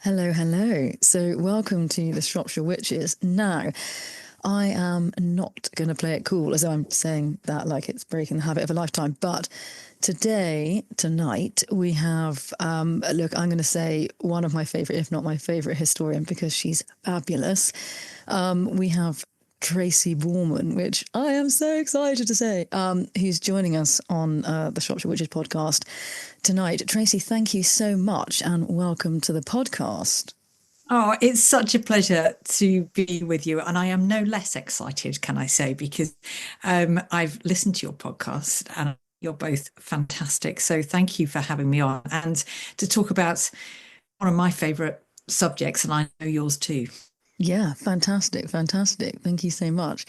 Hello, hello. So, welcome to the Shropshire Witches. Now, I am not going to play it cool, as though I'm saying that like it's breaking the habit of a lifetime. But tonight, we have, look, I'm going to say one of my favourite, if not my favourite historian, because she's fabulous. We have Tracy Borman, which I am so excited to say, who's joining us on the Shropshire Witches podcast tonight. Tracy, thank you so much and welcome to the podcast. Oh, it's such a pleasure to be with you. And I am no less excited, can I say, because I've listened to your podcast and you're both fantastic. So thank you for having me on and to talk about one of my favourite subjects, and I know yours too. Yeah, fantastic, fantastic. Thank you so much.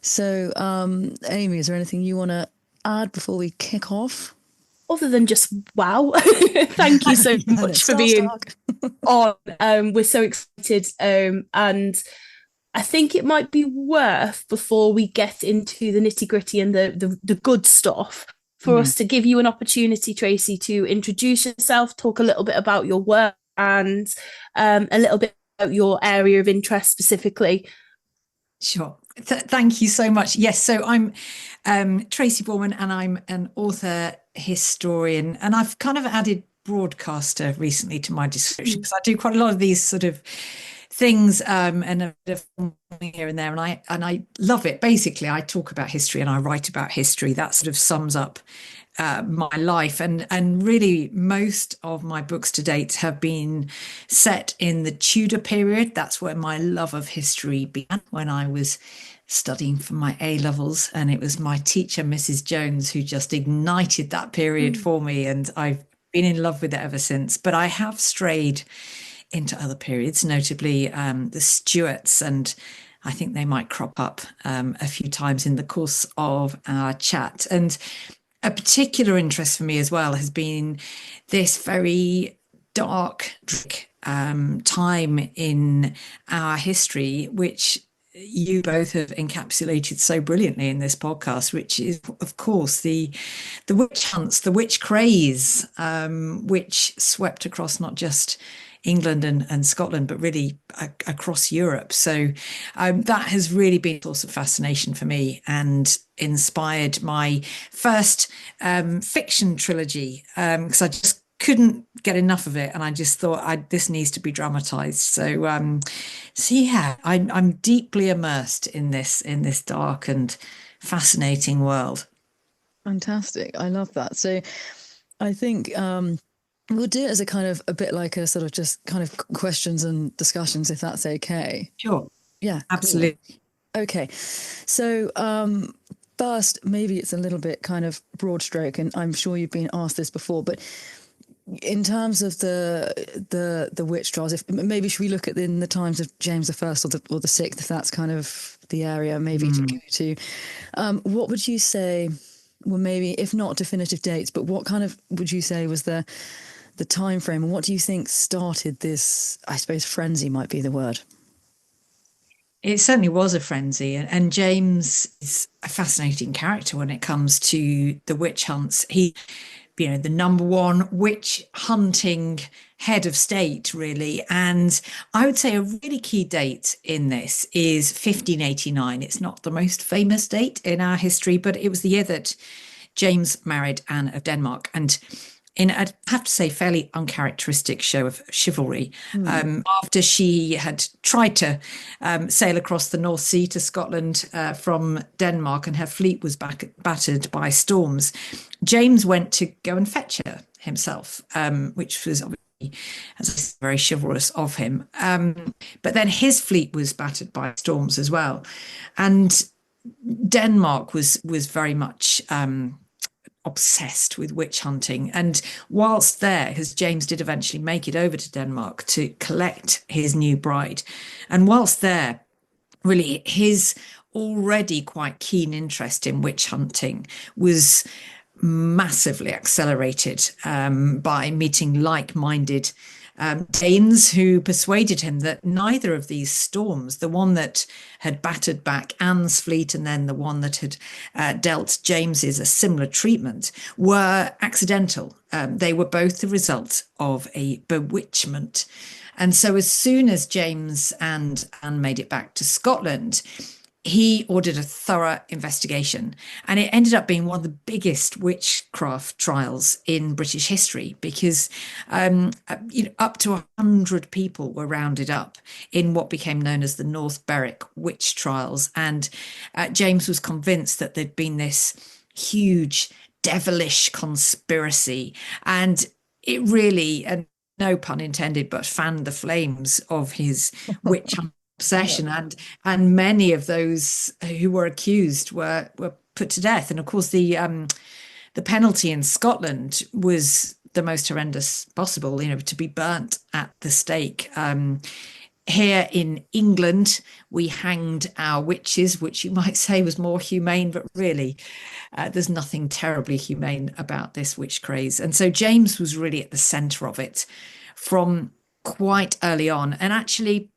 So, Amy, is there anything you want to add before we kick off? Other than just wow, thank you so much for being on. We're so excited, and I think it might be worth, before we get into the nitty gritty and the good stuff, for us to give you an opportunity, Tracy, to introduce yourself, talk a little bit about your work, and a little bit about your area of interest specifically. Sure. Thank you so much. Yes, so I'm Tracy Borman, and I'm an author, historian, and I've kind of added broadcaster recently to my description because I do quite a lot of these sort of things, and a bit of here and there, and I love it. Basically, I talk about history and I write about history. That sort of sums up my life, and really most of my books to date have been set in the Tudor period. That's where my love of history began, when I was studying for my A levels, and it was my teacher, Mrs. Jones, who just ignited that period for me, and I've been in love with it ever since. But I have strayed into other periods, notably the Stuarts, and I think they might crop up a few times in the course of our chat. And a particular interest for me as well has been this very dark time in our history, which you both have encapsulated so brilliantly in this podcast, which is, of course, the witch hunts, the witch craze, which swept across not just England and Scotland, but really across Europe. So that has really been a source of fascination for me and inspired my first fiction trilogy, because I just couldn't get enough of it, and I just thought this needs to be dramatized. So yeah, I'm deeply immersed in this dark and fascinating world. Fantastic. I love that. So I think we'll do it as a kind of a bit like a sort of just kind of questions and discussions, if that's okay. Sure. Yeah, Absolutely. Cool. Okay. So first, maybe it's a little bit kind of broad stroke, and I'm sure you've been asked this before, but in terms of the witch trials, if maybe should we look at in the times of James the First or the Sixth, if that's kind of the area maybe to go to. What would you say? Well, maybe if not definitive dates, but what kind of would you say was the time frame, and what do you think started this? I suppose frenzy might be the word. It certainly was a frenzy, and James is a fascinating character when it comes to the witch hunts. He, the number one witch hunting head of state, really. And I would say a really key date in this is 1589. It's not the most famous date in our history, but it was the year that James married Anne of Denmark. And in, I have to say, fairly uncharacteristic show of chivalry, after she had tried to sail across the North Sea to Scotland from Denmark, and her fleet was battered by storms, James went to go and fetch her himself, which was obviously, as I said, very chivalrous of him. But then his fleet was battered by storms as well, and Denmark was very much obsessed with witch hunting. And whilst there, because James did eventually make it over to Denmark to collect his new bride, and whilst there, really his already quite keen interest in witch hunting was massively accelerated by meeting like-minded Danes who persuaded him that neither of these storms, the one that had battered back Anne's fleet and then the one that had dealt James's a similar treatment, were accidental. They were both the result of a bewitchment. And so as soon as James and Anne made it back to Scotland, he ordered a thorough investigation, and it ended up being one of the biggest witchcraft trials in British history, because up to 100 people were rounded up in what became known as the North Berwick witch trials. And James was convinced that there'd been this huge devilish conspiracy, and it really, and no pun intended, but fanned the flames of his witch obsession, and many of those who were accused were put to death. And of course, the penalty in Scotland was the most horrendous possible, to be burnt at the stake. Here in England, we hanged our witches, which you might say was more humane, but really there's nothing terribly humane about this witch craze. And so James was really at the centre of it from quite early on. And actually,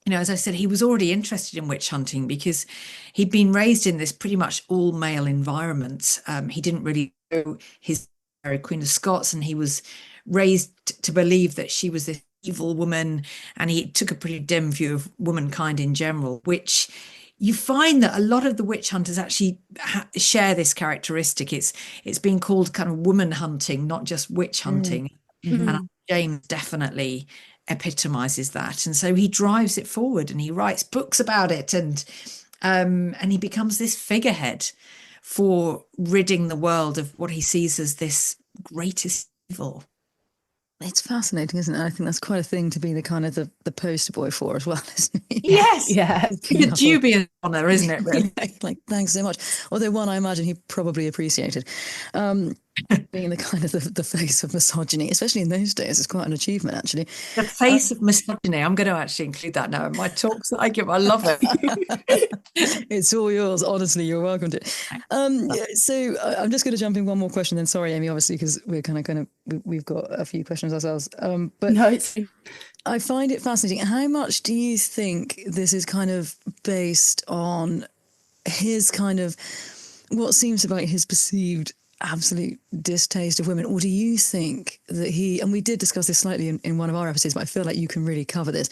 as I said, he was already interested in witch hunting because he'd been raised in this pretty much all male environment. He didn't really know his Queen of Scots, and he was raised to believe that she was this evil woman, and he took a pretty dim view of womankind in general, which you find that a lot of the witch hunters actually share this characteristic. It's been called kind of woman hunting, not just witch hunting. Mm-hmm. And James definitely epitomizes that, and so he drives it forward, and he writes books about it, and he becomes this figurehead for ridding the world of what he sees as this greatest evil. It's fascinating, isn't it? I think that's quite a thing to be the kind of the poster boy for as well, isn't it? Yes, yeah. The dubious honour, isn't it, really? Like, thanks so much. Although one I imagine he probably appreciated. Being the kind of the face of misogyny, especially in those days, is quite an achievement, actually. The face of misogyny. I'm going to actually include that now in my talks that I give. I love it. It's all yours. Honestly, you're welcome to. So I'm just going to jump in one more question. Then, sorry, Amy, obviously, because we're we've got a few questions ourselves. But no, I find it fascinating. How much do you think this is kind of based on his kind of what seems to be like his perceived absolute distaste of women, or do you think that he, and we did discuss this slightly in one of our episodes, but I feel like you can really cover this,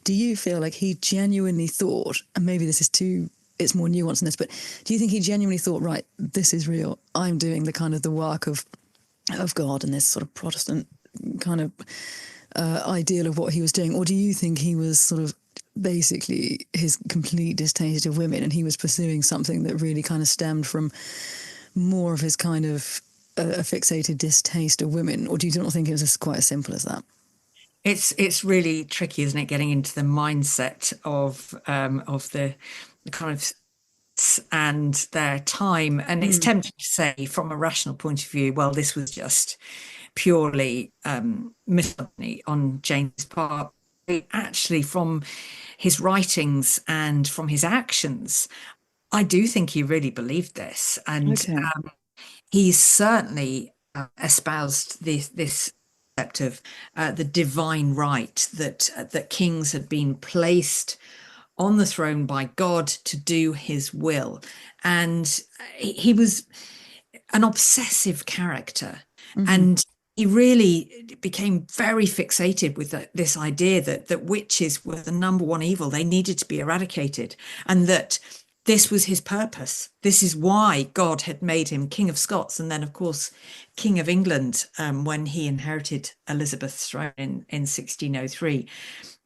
do you feel like he genuinely thought, and maybe this is it's more nuanced than this, but do you think he genuinely thought, right, this is real, I'm doing the kind of the work of God and this sort of Protestant kind of ideal of what he was doing, or do you think he was sort of basically his complete distaste of women, and he was pursuing something that really kind of stemmed from more of his kind of a fixated distaste of women, or do you not think it was quite as simple as that? It's really tricky, isn't it, getting into the mindset of the kind of and their time, and it's tempting to say from a rational point of view, well, this was just purely misogyny on James' part. Actually, from his writings and from his actions, I do think he really believed this, and he certainly espoused this concept of the divine right, that kings had been placed on the throne by God to do his will, and he was an obsessive character, and he really became very fixated with this idea that witches were the number one evil. They needed to be eradicated, and that this was his purpose. This is why God had made him King of Scots, and then, of course, King of England when he inherited Elizabeth's throne in 1603.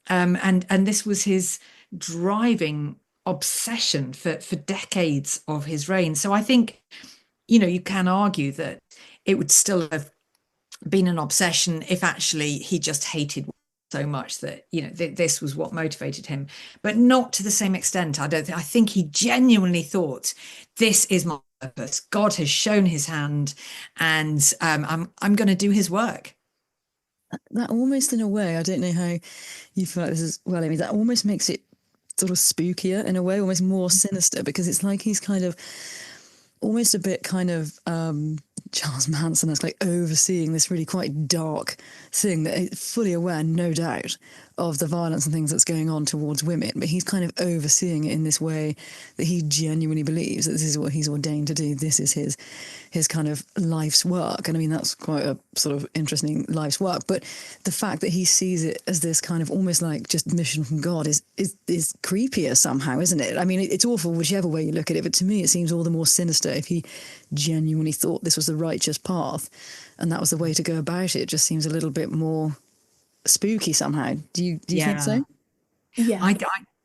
And this was his driving obsession for decades of his reign. So I think, you can argue that it would still have been an obsession if actually he just hated so much that this was what motivated him, but not to the same extent. I think he genuinely thought, this is my purpose. God has shown his hand, and I'm going to do his work. That almost, in a way, I don't know how you feel like this as well, Amy, that almost makes it sort of spookier in a way, almost more sinister, because it's like he's kind of almost a bit kind of Charles Manson is like overseeing this really quite dark thing, that he's fully aware, no doubt, of the violence and things that's going on towards women, but he's kind of overseeing it in this way that he genuinely believes that this is what he's ordained to do. This is his kind of life's work. And I mean, that's quite a sort of interesting life's work. But the fact that he sees it as this kind of almost like just mission from God is creepier somehow, isn't it? I mean, it's awful whichever way you look at it. But to me, it seems all the more sinister if he genuinely thought this was the righteous path and that was the way to go about it. It just seems a little bit more spooky somehow. Do you think so? Yeah.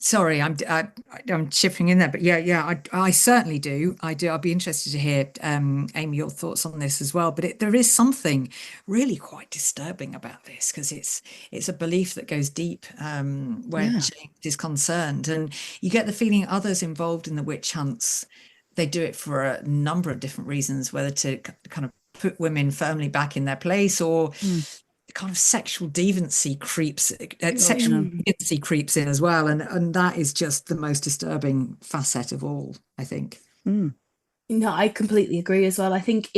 Sorry, I'm chipping in there, but I certainly do. I'd be interested to hear, Amy, your thoughts on this as well. But there is something really quite disturbing about this, because it's a belief that goes deep where James is concerned, and you get the feeling others involved in the witch hunts, they do it for a number of different reasons, whether to kind of put women firmly back in their place, or kind of sexual deviancy creeps in as well, and that is just the most disturbing facet of all, I think. No, I completely agree as well. I think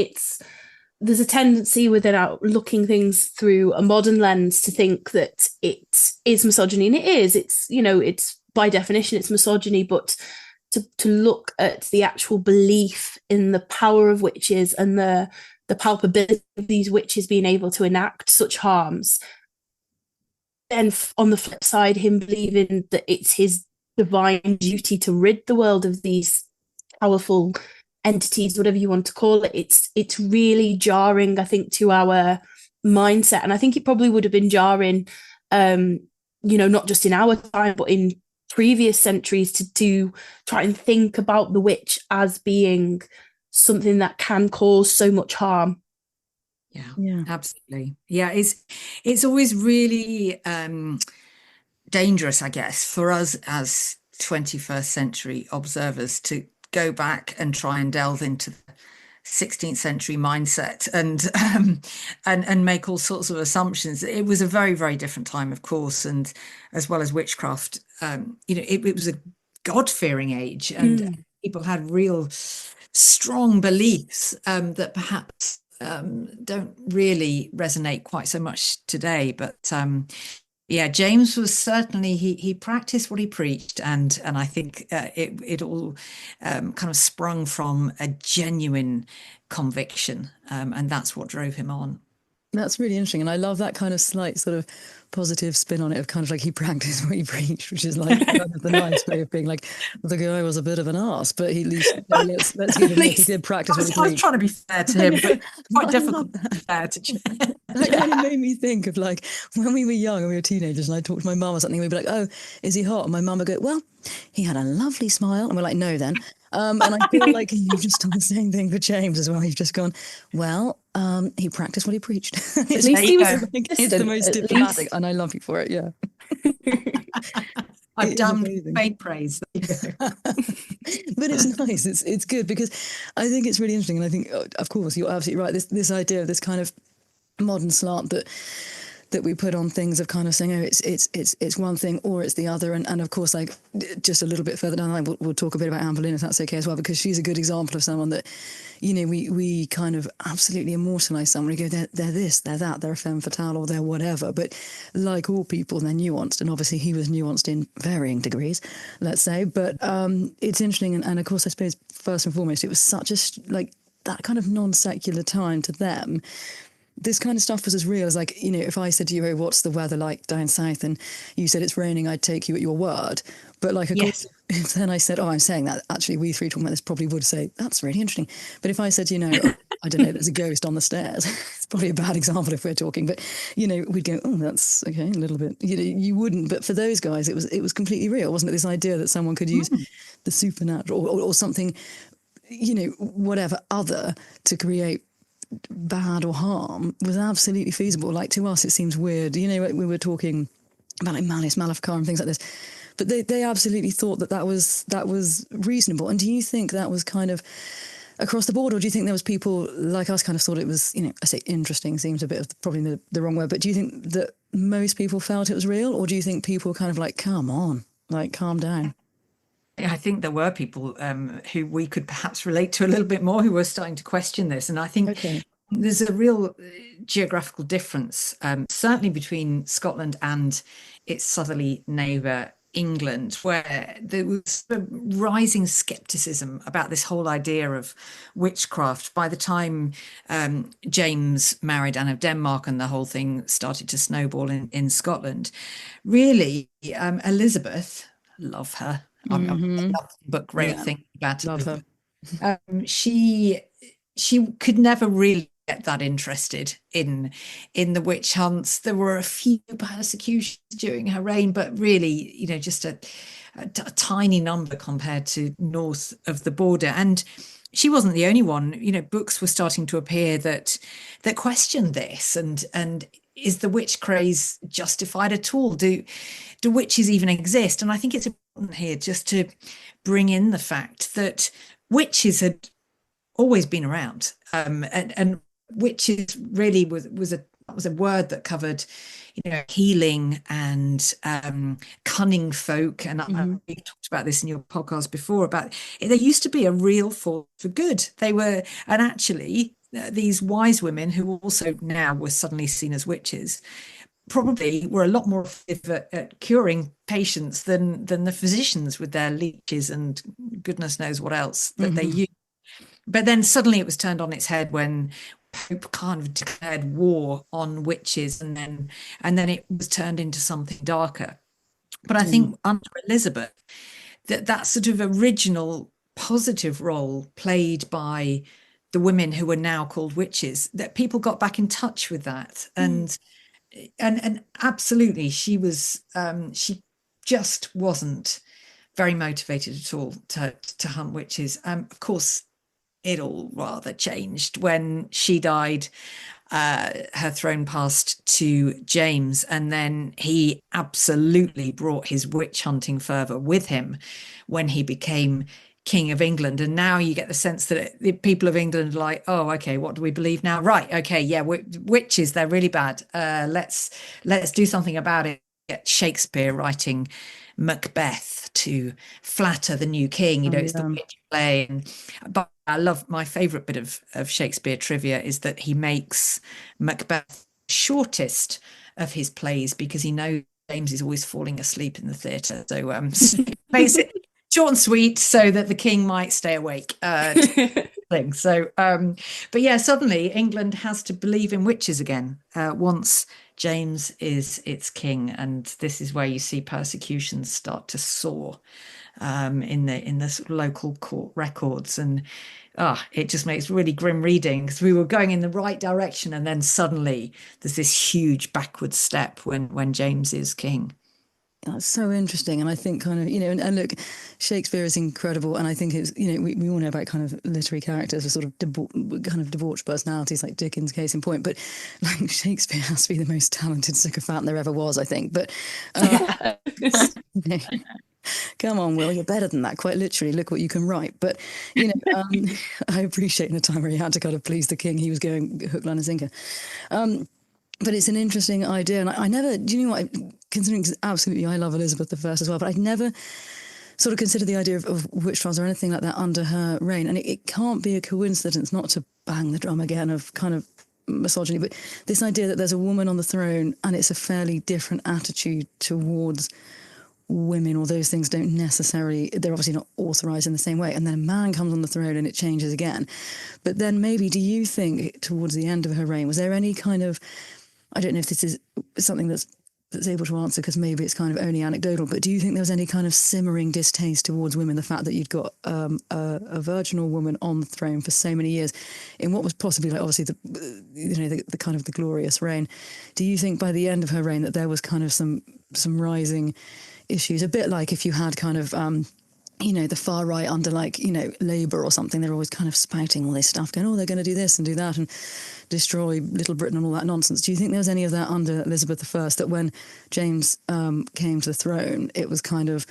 there's a tendency within our looking things through a modern lens to think that it is misogyny, and it is. It's by definition it's misogyny, but to look at the actual belief in the power of witches and the palpability of these witches being able to enact such harms. Then on the flip side, him believing that it's his divine duty to rid the world of these powerful entities, whatever you want to call it. It's really jarring, I think, to our mindset. And I think it probably would have been jarring, not just in our time, but in previous centuries to try and think about the witch as being something that can cause so much harm. Yeah, absolutely. Yeah, it's always really dangerous, I guess, for us as 21st century observers to go back and try and delve into the 16th century mindset and make all sorts of assumptions. It was a very, very different time, of course, and as well as witchcraft, it was a God-fearing age, and people had real strong beliefs that perhaps don't really resonate quite so much today. But James was certainly, he practiced what he preached, and I think it all kind of sprung from a genuine conviction, and that's what drove him on. That's really interesting, and I love that kind of slight sort of positive spin on it, of kind of like he practiced what he preached, which is like kind of the nice way of being like, the guy was a bit of an arse, but he at least let's give him like he did practice what he preached. I was trying to be fair to him, but quite difficult to be fair to James. That kind of made me think of like when we were young and we were teenagers, and I talked to my mum or something, we'd be like, "Oh, is he hot?" And my mum would go, "Well, he had a lovely smile," and we're like, "No, then." And I feel like you've just done the same thing for James as well. You've just gone, well, he practiced what he preached. It's the most diplomatic, and I love you for it. Yeah. I've done faint praise. But it's nice. It's good, because I think it's really interesting, and I think, of course, you're absolutely right. This idea of this kind of modern slant that we put on things of kind of saying, oh, it's one thing or it's the other, and of course, like just a little bit further down the line, we'll talk a bit about Anne Boleyn, if that's okay as well, because she's a good example of someone that, we kind of absolutely immortalise someone. We go, they're this, they're that, they're a femme fatale, or they're whatever. But like all people, they're nuanced, and obviously he was nuanced in varying degrees, let's say. But it's interesting, and of course, I suppose first and foremost, it was such a like that kind of non-secular time to them. This kind of stuff was as real as, like, if I said to you, "Oh, what's the weather like down south?" and you said it's raining, I'd take you at your word. But like, of course, if then I said, "Oh, I'm saying that," actually we three talking about this probably would say, "That's really interesting." But if I said, "Oh, I don't know, there's a ghost on the stairs," it's probably a bad example if we're talking, but we'd go, "Oh, that's okay," a little bit. You wouldn't. But for those guys, it was completely real, wasn't it? This idea that someone could use the supernatural or something, whatever other to create bad or harm was absolutely feasible. Like, to us it seems weird, we were talking about like Malice Maleficar and things like this, but they absolutely thought that was reasonable. And do you think that was kind of across the board, or do you think there was people like us kind of thought it was, I say interesting seems a bit of probably the wrong word, but do you think that most people felt it was real, or do you think people kind of like, come on, like, calm down? I think there were people who we could perhaps relate to a little bit more, who were starting to question this. And I think there's a real geographical difference, certainly between Scotland and its southerly neighbour, England, where there was a rising skepticism about this whole idea of witchcraft. By the time James married Anne of Denmark and the whole thing started to snowball in Scotland, really, Elizabeth, love her. I love the book, great thing about love Elizabeth. her. She could never really get that interested in the witch hunts. There were a few persecutions during her reign, but really, you know, just a tiny number compared to north of the border. And she wasn't the only one. You know, books were starting to appear that questioned this, and is the witch craze justified at all? Do witches even exist? And I think it's important here just to bring in the fact that witches had always been around, and witches really was a word that covered, you know, healing and cunning folk. And I talked about this in your podcast before, about there used to be a real force for good. They were, and actually these wise women who also now were suddenly seen as witches probably were a lot more effective at curing patients than the physicians with their leeches and goodness knows what else that they used. But then suddenly it was turned on its head when Pope kind of declared war on witches, and then it was turned into something darker. But I think under Elizabeth, that sort of original positive role played by the women who were now called witches, that people got back in touch with that, and absolutely, she was she just wasn't very motivated at all to hunt witches. Of course, it all rather changed when she died. Her throne passed to James, and then he absolutely brought his witch hunting fervor with him when he became King of England. And now you get the sense that the people of England are like, oh, okay, what do we believe now? Right, okay, yeah, witches, they're really bad. Let's do something about it. Get Shakespeare writing Macbeth to flatter the new king. You know, it's the witch play. But I love, my favorite bit of Shakespeare trivia is that he makes Macbeth the shortest of his plays because he knows James is always falling asleep in the theatre. So makes it short and sweet so that the king might stay awake. So, but yeah, suddenly England has to believe in witches again once James is its king, and this is where you see persecutions start to soar in the sort of local court records, and it just makes really grim reading because we were going in the right direction, and then suddenly there's this huge backward step when James is king. That's so interesting. And I think kind of, you know, and look, Shakespeare is incredible. And I think it's, you know, we all know about kind of literary characters with sort of kind of debauched personalities, like Dickens, case in point. But like Shakespeare has to be the most talented sycophant there ever was, I think. But come on, Will, you're better than that. Quite literally, look what you can write. But, you know, I appreciate in a time where he had to kind of please the king, he was going hook, line and sinker. But it's an interesting idea. And I never, do you know what, considering absolutely I love Elizabeth I as well, but I'd never sort of considered the idea of witch trials or anything like that under her reign. And it can't be a coincidence, not to bang the drum again of kind of misogyny, but this idea that there's a woman on the throne and it's a fairly different attitude towards women, or those things don't necessarily, they're obviously not authorized in the same way. And then a man comes on the throne and it changes again. But then maybe, do you think towards the end of her reign, was there any kind of, I don't know if this is something that's able to answer because maybe it's kind of only anecdotal, but do you think there was any kind of simmering distaste towards women, the fact that you'd got a virginal woman on the throne for so many years in what was possibly like obviously the kind of the glorious reign? Do you think by the end of her reign that there was kind of some rising issues, a bit like if you had kind of you know, the far right under like, you know, Labour or something, they're always kind of spouting all this stuff, going, oh, they're going to do this and do that and destroy Little Britain and all that nonsense. Do you think there was any of that under Elizabeth I, that when James came to the throne, it was kind of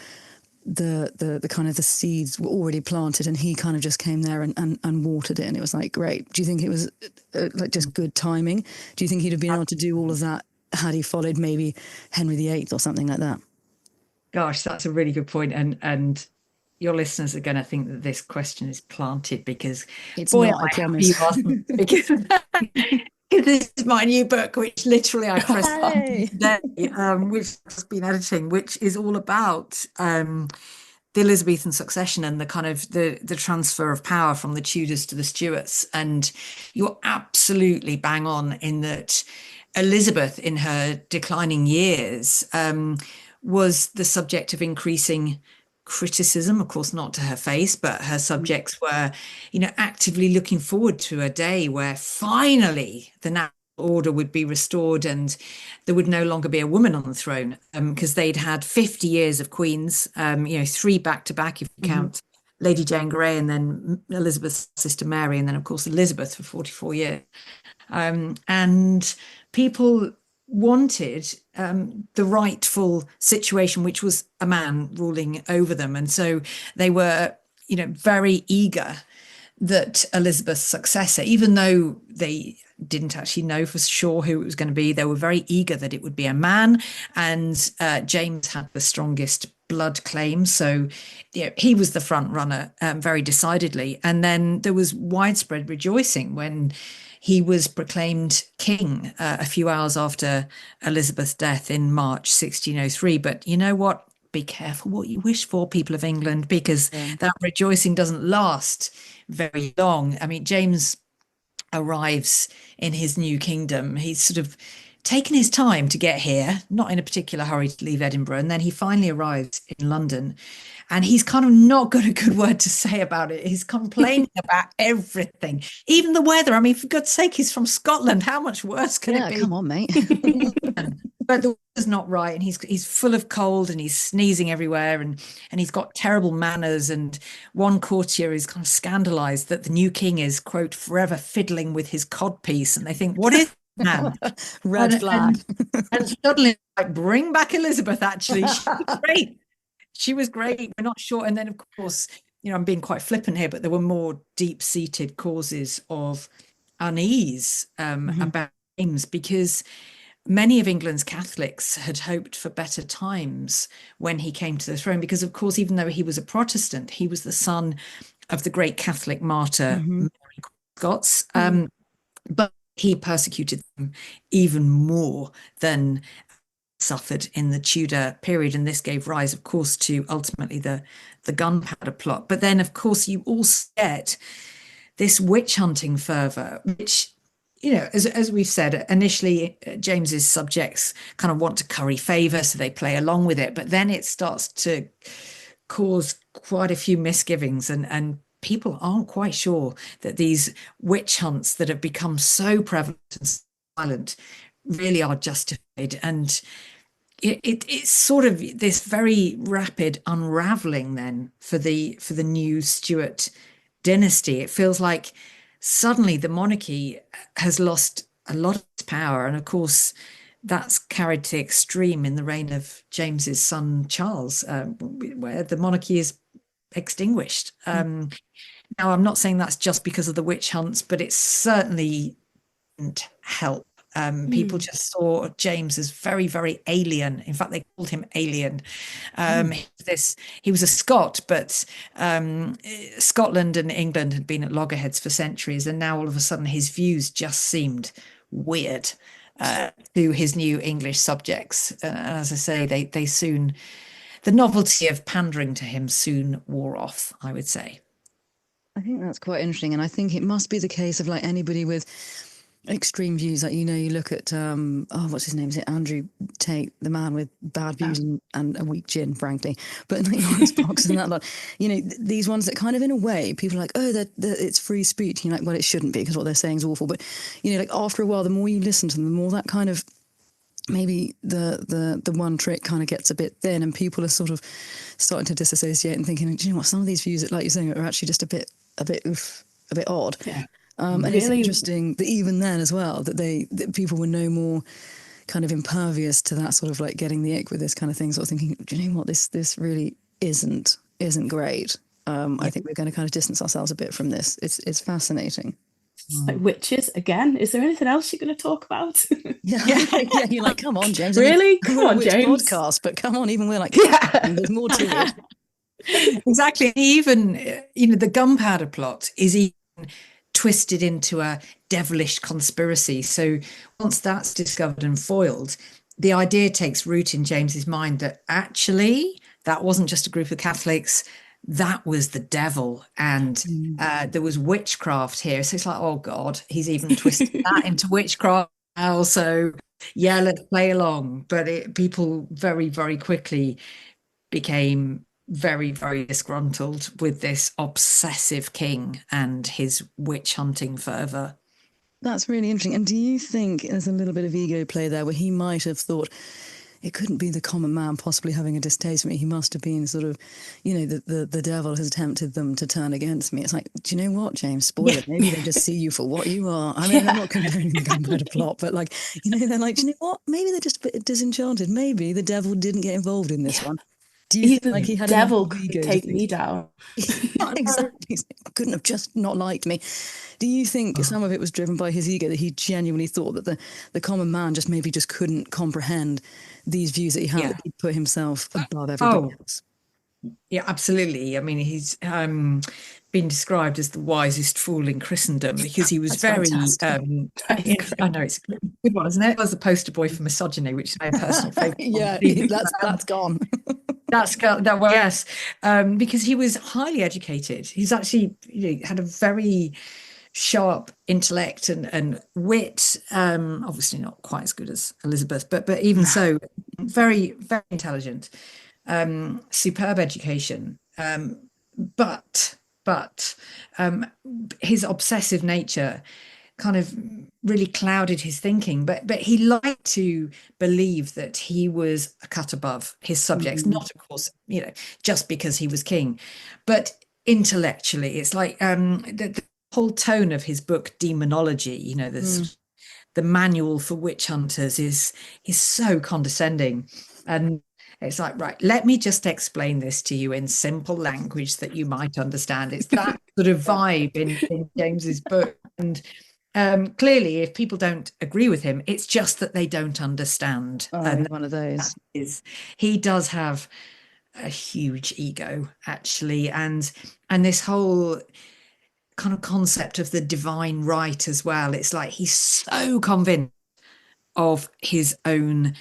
the kind of the seeds were already planted and he kind of just came there and watered it, and it was like, great. Do you think it was like just good timing? Do you think he'd have been able to do all of that had he followed maybe Henry VIII or something like that? Gosh, that's a really good point. And your listeners are going to think that this question is planted because it's boy, not, I promise. Because This is my new book, which literally I pressed Hey. today, which has been editing, which is all about the Elizabethan succession and the kind of the transfer of power from the Tudors to the Stuarts. And you're absolutely bang on in that Elizabeth, in her declining years, was the subject of increasing criticism, of course, not to her face, but her subjects were, actively looking forward to a day where finally the natural order would be restored and there would no longer be a woman on the throne, because they'd had 50 years of queens, 3 back to back if you count Lady Jane Grey, and then Elizabeth's sister Mary, and then of course Elizabeth for 44 years. And people wanted the rightful situation, which was a man ruling over them. And so they were, very eager that Elizabeth's successor, even though they didn't actually know for sure who it was going to be, they were very eager that it would be a man. And James had the strongest blood claim, so he was the front runner, very decidedly. And then there was widespread rejoicing when he was proclaimed king a few hours after Elizabeth's death in March 1603. But you know what? Be careful what you wish for, people of England, because that rejoicing doesn't last very long. I mean, James arrives in his new kingdom. He's sort of taken his time to get here, not in a particular hurry to leave Edinburgh. And then he finally arrives in London. And he's kind of not got a good word to say about it. He's complaining about everything, even the weather. I mean, for God's sake, he's from Scotland. How much worse can it be? Come on, mate. But the weather's not right, and he's full of cold, and he's sneezing everywhere, and he's got terrible manners. And one courtier is kind of scandalized that the new king is, quote, forever fiddling with his codpiece. And they think, what is that? Red flag. And suddenly, like, bring back Elizabeth, actually. She was great. She was great. We're not sure. And then, of course, I'm being quite flippant here, but there were more deep-seated causes of unease about James, because many of England's Catholics had hoped for better times when he came to the throne, because, of course, even though he was a Protestant, he was the son of the great Catholic martyr, Mary Scots, but he persecuted them even more than suffered in the Tudor period. And this gave rise, of course, to ultimately the gunpowder plot. But then, of course, you also get this witch hunting fervor, which, as we've said, initially James's subjects kind of want to curry favor, so they play along with it. But then it starts to cause quite a few misgivings, and people aren't quite sure that these witch hunts that have become so prevalent and silent really are justified. And it's sort of this very rapid unraveling then for the new Stuart dynasty. It feels like suddenly the monarchy has lost a lot of its power, and of course that's carried to the extreme in the reign of James's son Charles, where the monarchy is extinguished. Now, I'm not saying that's just because of the witch hunts, but it certainly didn't help. People just saw James as very, very alien. In fact, they called him alien. He was a Scot, but Scotland and England had been at loggerheads for centuries, and now all of a sudden his views just seemed weird to his new English subjects. As I say, they soon, the novelty of pandering to him soon wore off, I would say. I think that's quite interesting, and I think it must be the case of like anybody with extreme views, like you look at what's his name, is it Andrew Tate, the man with bad views and a weak chin, frankly, but like Lawrence Fox and that lot, these ones that kind of, in a way, people are like, oh, it's free speech, like, well, it shouldn't be because what they're saying is awful. But like after a while, the more you listen to them, the more that kind of, maybe the one trick kind of gets a bit thin, and people are sort of starting to disassociate and thinking, do you know what, some of these views that, like you're saying, are actually just a bit odd. Yeah. And it's interesting that even then as well, that people were no more kind of impervious to that sort of like getting the ick with this kind of thing, sort of thinking, do you know what, this really isn't great. I think we're going to kind of distance ourselves a bit from this. It's fascinating. Like witches again. Is there anything else you're going to talk about? Yeah, you're like, come on, James. Really? Come on, James. Podcast, but come on, even we're like, there's more to it. Exactly. Even, the gunpowder plot is even twisted into a devilish conspiracy. So once that's discovered and foiled, the idea takes root in James's mind that actually that wasn't just a group of Catholics, that was the devil, and there was witchcraft here. So it's like, oh God, he's even twisted that into witchcraft now. So yeah, let's play along. But people very, very quickly became very, very disgruntled with this obsessive king and his witch hunting fervor. That's really interesting. And do you think there's a little bit of ego play there where he might have thought, it couldn't be the common man possibly having a distaste for me? He must have been sort of, the devil has tempted them to turn against me. It's like, do you know what, James? Spoiler, maybe they just see you for what you are. I mean, I'm not comparing the gunpowder plot, but like, they're like, do you know what? Maybe they're just a bit disenchanted. Maybe the devil didn't get involved in this one. Do you think like he had devil enough ego could take me down? Exactly. Couldn't have just not liked me. Do you think some of it was driven by his ego, that he genuinely thought that the common man just maybe just couldn't comprehend these views that he had, that he put himself above everybody else? Yeah, absolutely. I mean, he's been described as the wisest fool in Christendom because he was very I know, it's a good one, isn't it? It was the poster boy for misogyny, which is my personal favorite. Yeah, that's gone. That's that way, yes. Because he was highly educated. He's actually had a very sharp intellect and wit. Obviously not quite as good as Elizabeth, but even so, very, very intelligent. Superb education. But his obsessive nature kind of really clouded his thinking, but he liked to believe that he was a cut above his subjects, not of course, just because he was king, but intellectually. It's like the whole tone of his book Demonology, there's the manual for witch hunters is so condescending, and it's like, right, let me just explain this to you in simple language that you might understand. It's that sort of vibe in James's book. And clearly, if people don't agree with him, it's just that they don't understand. And one of those. He does have a huge ego, actually. And this whole kind of concept of the divine right as well. It's like he's so convinced of his own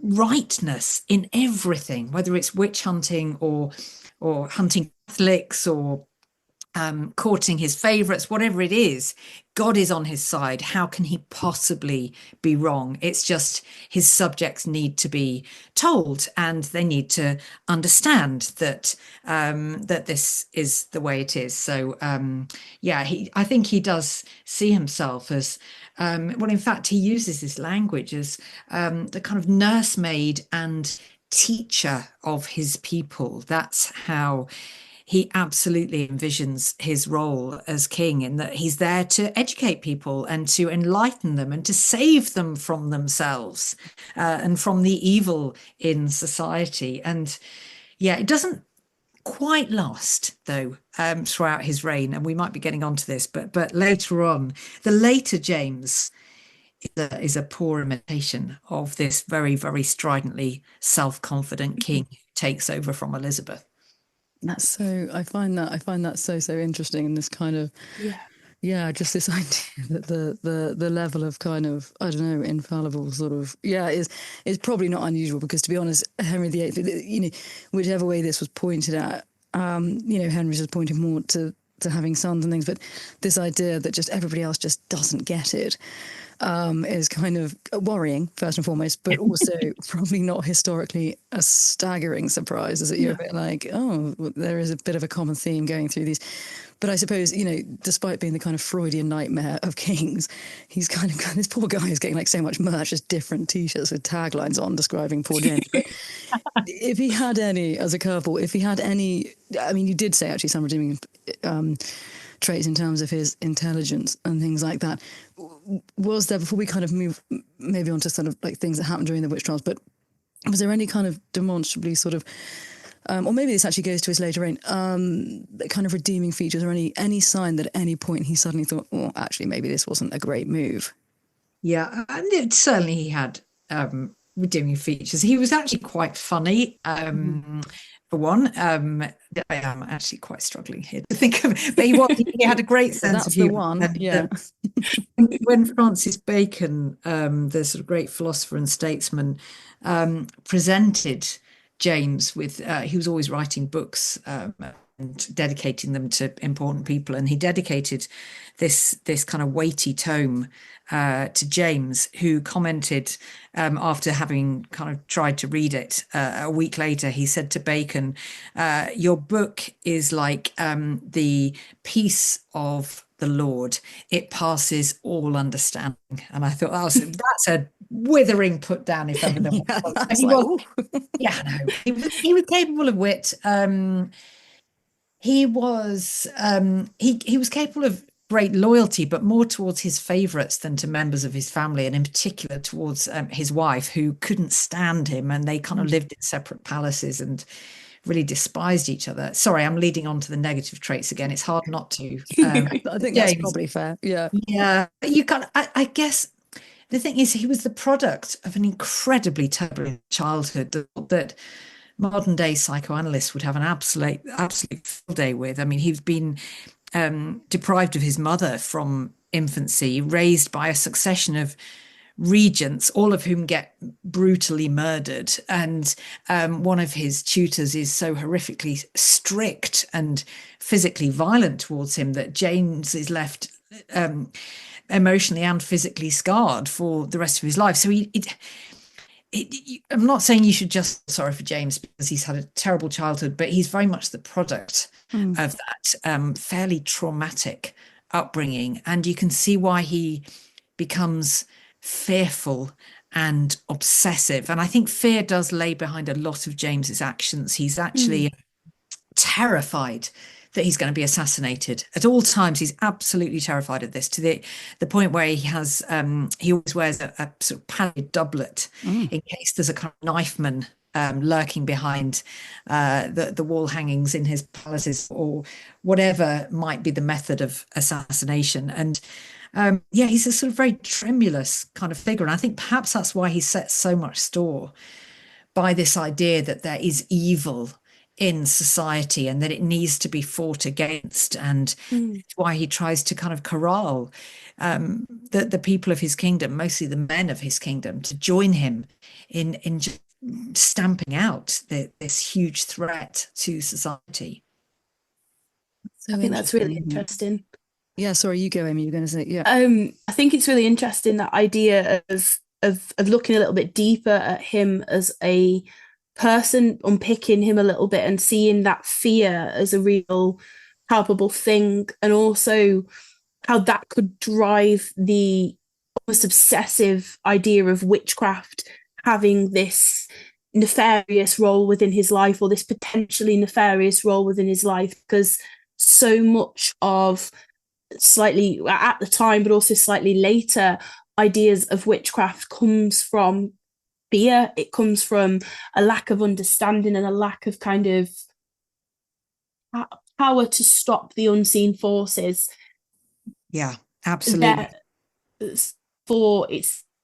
rightness in everything, whether it's witch hunting or hunting Catholics or courting his favorites, whatever it is. God is on his side. How can he possibly be wrong? It's just his subjects need to be told, and they need to understand that that this is the way it is. So I think he does see himself as in fact, he uses this language as the kind of nursemaid and teacher of his people. That's how he absolutely envisions his role as king, in that he's there to educate people and to enlighten them and to save them from themselves and from the evil in society. And it doesn't quite last, though, throughout his reign, and we might be getting onto this, but later on, the later James is a poor imitation of this very, very stridently self-confident king who takes over from Elizabeth. That's so, I find that so interesting, and this kind of just this idea that the level of kind of, I don't know, infallible sort of is probably not unusual, because to be honest, Henry VIII, whichever way this was pointed at, Henry's just pointing more to having sons and things, but this idea that just everybody else just doesn't get it is kind of worrying, first and foremost, but also probably not historically a staggering surprise, is that you're a bit like, oh, there is a bit of a common theme going through these. But I suppose, despite being the kind of Freudian nightmare of kings, he's kind of, this poor guy is getting like so much merch, just different T-shirts with taglines on describing poor James. But if he had any, as a curveball, I mean, you did say actually some redeeming traits in terms of his intelligence and things like that. Was there, before we kind of move maybe on to sort of like things that happened during the witch trials, but was there any kind of demonstrably sort of, or maybe this actually goes to his later reign, kind of redeeming features, or any sign that at any point he suddenly thought, oh, actually, maybe this wasn't a great move? Yeah, and certainly he had redeeming features. He was actually quite funny. for one. I am actually quite struggling here to think of, but he had a great sense of humor. That's the one, yeah. When Francis Bacon, the sort of great philosopher and statesman, presented James with, he was always writing books and dedicating them to important people, and he dedicated this kind of weighty tome to James, who commented after having kind of tried to read it a week later. He said to Bacon, "Your book is like the peace of the Lord. It passes all understanding." And I thought that's a withering put down if ever there was. Yeah, no, he was capable of wit. He was capable of great loyalty, but more towards his favourites than to members of his family, and in particular towards his wife, who couldn't stand him, and they kind of lived in separate palaces and really despised each other. Sorry, I'm leading on to the negative traits again. It's hard not to. I think that's probably fair. Yeah. Yeah. You got, I guess the thing is, he was the product of an incredibly turbulent childhood that modern day psychoanalysts would have an absolute field day with. I mean, he's been deprived of his mother from infancy, raised by a succession of regents, all of whom get brutally murdered. And one of his tutors is so horrifically strict and physically violent towards him that James is left emotionally and physically scarred for the rest of his life. So I'm not saying you should just feel sorry for James because he's had a terrible childhood, but he's very much the product of that fairly traumatic upbringing. And you can see why he becomes fearful and obsessive. And I think fear does lay behind a lot of James's actions. He's actually terrified that he's going to be assassinated at all times. He's absolutely terrified of this, to the point where he always wears a sort of padded doublet in case there's a kind of knifeman lurking behind the wall hangings in his palaces, or whatever might be the method of assassination. And he's a sort of very tremulous kind of figure. And I think perhaps that's why he sets so much store by this idea that there is evil in society and that it needs to be fought against, and why he tries to kind of corral the people of his kingdom, mostly the men of his kingdom, to join him in just stamping out this huge threat to society. So I think that's really interesting. Yeah, sorry, you go, Amy. You're going to say, yeah. I think it's really interesting, that idea of looking a little bit deeper at him as a person, unpicking him a little bit and seeing that fear as a real palpable thing, and also how that could drive the almost obsessive idea of witchcraft having this nefarious role within his life, or this potentially nefarious role within his life, because so much of, slightly at the time but also slightly later, ideas of witchcraft comes from fear. It comes from a lack of understanding and a lack of kind of power to stop the unseen forces. Yeah, absolutely. It's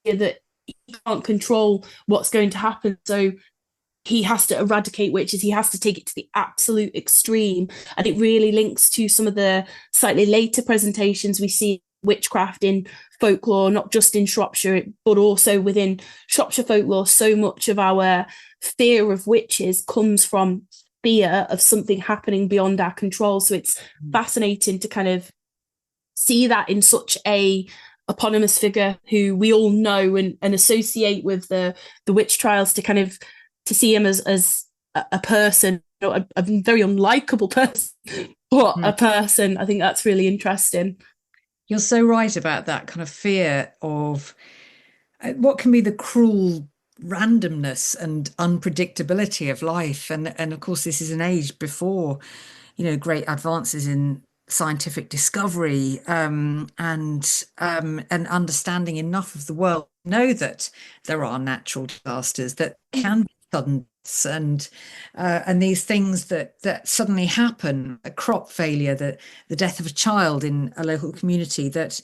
that he can't control what's going to happen, so he has to eradicate witches. He has to take it to the absolute extreme. And it really links to some of the slightly later presentations we see witchcraft in folklore, not just in Shropshire, but also within Shropshire folklore. So much of our fear of witches comes from fear of something happening beyond our control. So it's fascinating to kind of see that in such a eponymous figure who we all know and associate with the witch trials, to kind of to see him as a person, a very unlikable person, but a person. I think that's really interesting. You're so right about that kind of fear of what can be the cruel randomness and unpredictability of life. And of course, this is an age before, great advances in scientific discovery and understanding enough of the world to know that there are natural disasters that can be sudden, and these things that suddenly happen, a crop failure, the death of a child in a local community, that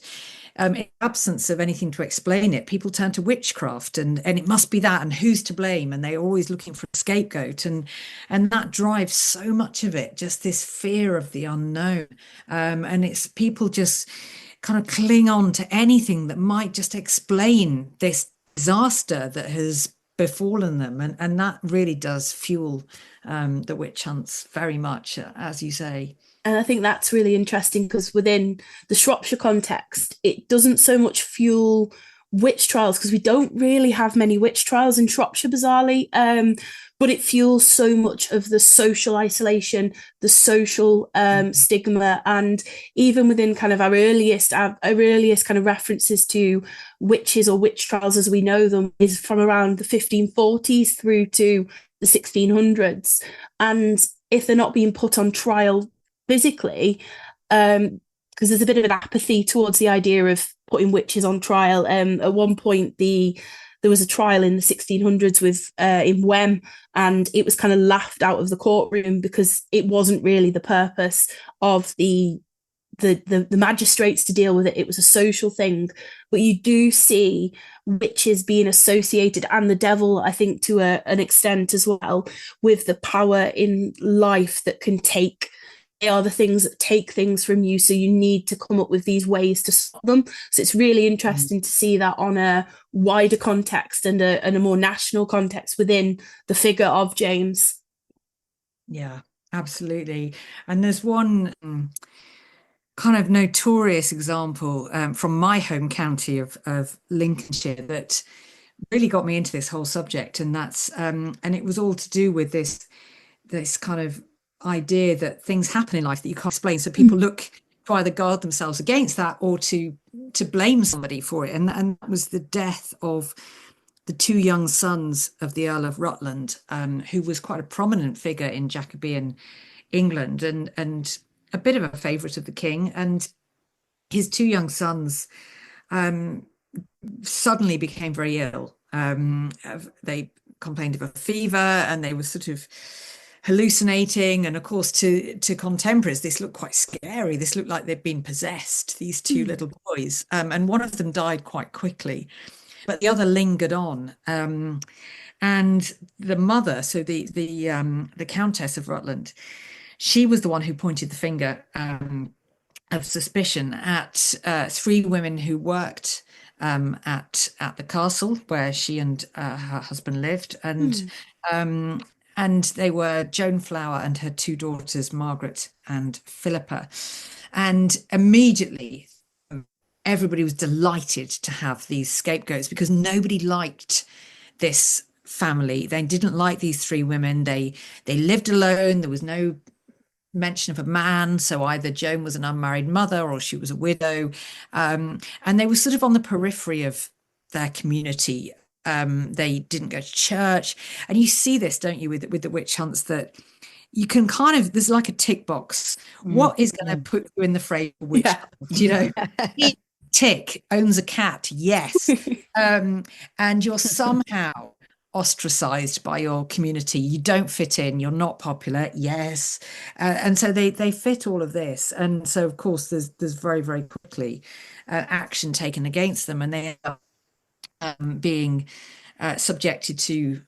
in absence of anything to explain it, people turn to witchcraft, and it must be that, and who's to blame, and they're always looking for a scapegoat, and that drives so much of it, just this fear of the unknown, and it's people just kind of cling on to anything that might just explain this disaster that has befallen them, and that really does fuel the witch hunts very much, as you say. And I think that's really interesting because within the Shropshire context, it doesn't so much fuel witch trials because we don't really have many witch trials in Shropshire, bizarrely. But it fuels so much of the social isolation, the social stigma, and even within kind of our earliest kind of references to witches or witch trials as we know them is from around the 1540s through to the 1600s. And if they're not being put on trial physically, because there's a bit of an apathy towards the idea of putting witches on trial. At one point, there was a trial in the 1600s with in Wem, and it was kind of laughed out of the courtroom because it wasn't really the purpose of the magistrates to deal with it. It was a social thing. But you do see witches being associated, and the devil, I think, to an extent as well, with the power in life that can take. They are the things that take things from you, so you need to come up with these ways to stop them. So it's really interesting to see that on a wider context and a more national context within the figure of James. Yeah, absolutely. And there's one kind of notorious example from my home county of Lincolnshire that really got me into this whole subject, and that's and it was all to do with this kind of idea that things happen in life that you can't explain, so people look to either guard themselves against that or to blame somebody for it, and that was the death of the two young sons of the Earl of Rutland, who was quite a prominent figure in Jacobean England and a bit of a favourite of the king. And his two young sons suddenly became very ill. They complained of a fever, and they were sort of hallucinating, and of course to contemporaries this looked quite scary. This looked like they'd been possessed, these two little boys, and one of them died quite quickly, but the other lingered on, and the mother, so the Countess of Rutland, she was the one who pointed the finger of suspicion at three women who worked at the castle where she and her husband lived, and they were Joan Flower and her two daughters, Margaret and Philippa. And immediately, everybody was delighted to have these scapegoats because nobody liked this family. They didn't like these three women. They lived alone. There was no mention of a man. So either Joan was an unmarried mother or she was a widow. And they were sort of on the periphery of their community. They didn't go to church, and you see this, don't you, with the witch hunts, that you can kind of, there's like a tick box. What is going to put you in the frame of witch hunt? You know, tick owns a cat, yes, and you're somehow ostracized by your community. You don't fit in. You're not popular, yes, and so they fit all of this, and so of course there's very, very quickly action taken against them, and they end up being subjected to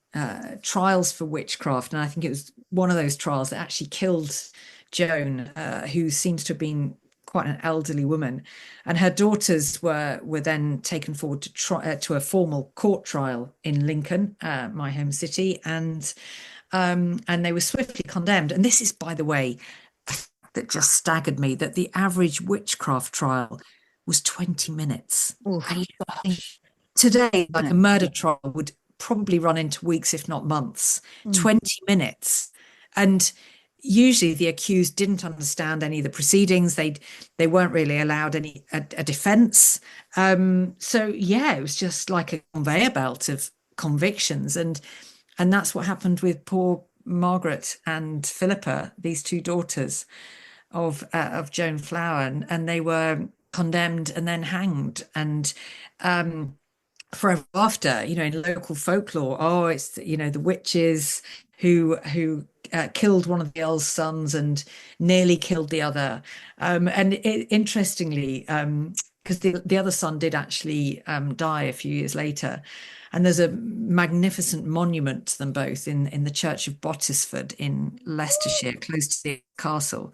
trials for witchcraft. And I think it was one of those trials that actually killed Joan, who seems to have been quite an elderly woman, and her daughters were then taken forward to a formal court trial in Lincoln, my home city, and they were swiftly condemned. And this is, by the way, that just staggered me, that the average witchcraft trial was 20 minutes. And today, like a murder trial would probably run into weeks, if not months. 20 minutes. And usually the accused didn't understand any of the proceedings. They weren't really allowed a defense. So yeah, it was just like a conveyor belt of convictions. And that's what happened with poor Margaret and Philippa, these two daughters of Joan Flower, and they were condemned and then hanged. And forever after, in local folklore, it's the witches who killed one of the earl's sons and nearly killed the other. And interestingly, because the other son did actually die a few years later. And there's a magnificent monument to them both in the church of Bottisford in Leicestershire, close to the castle.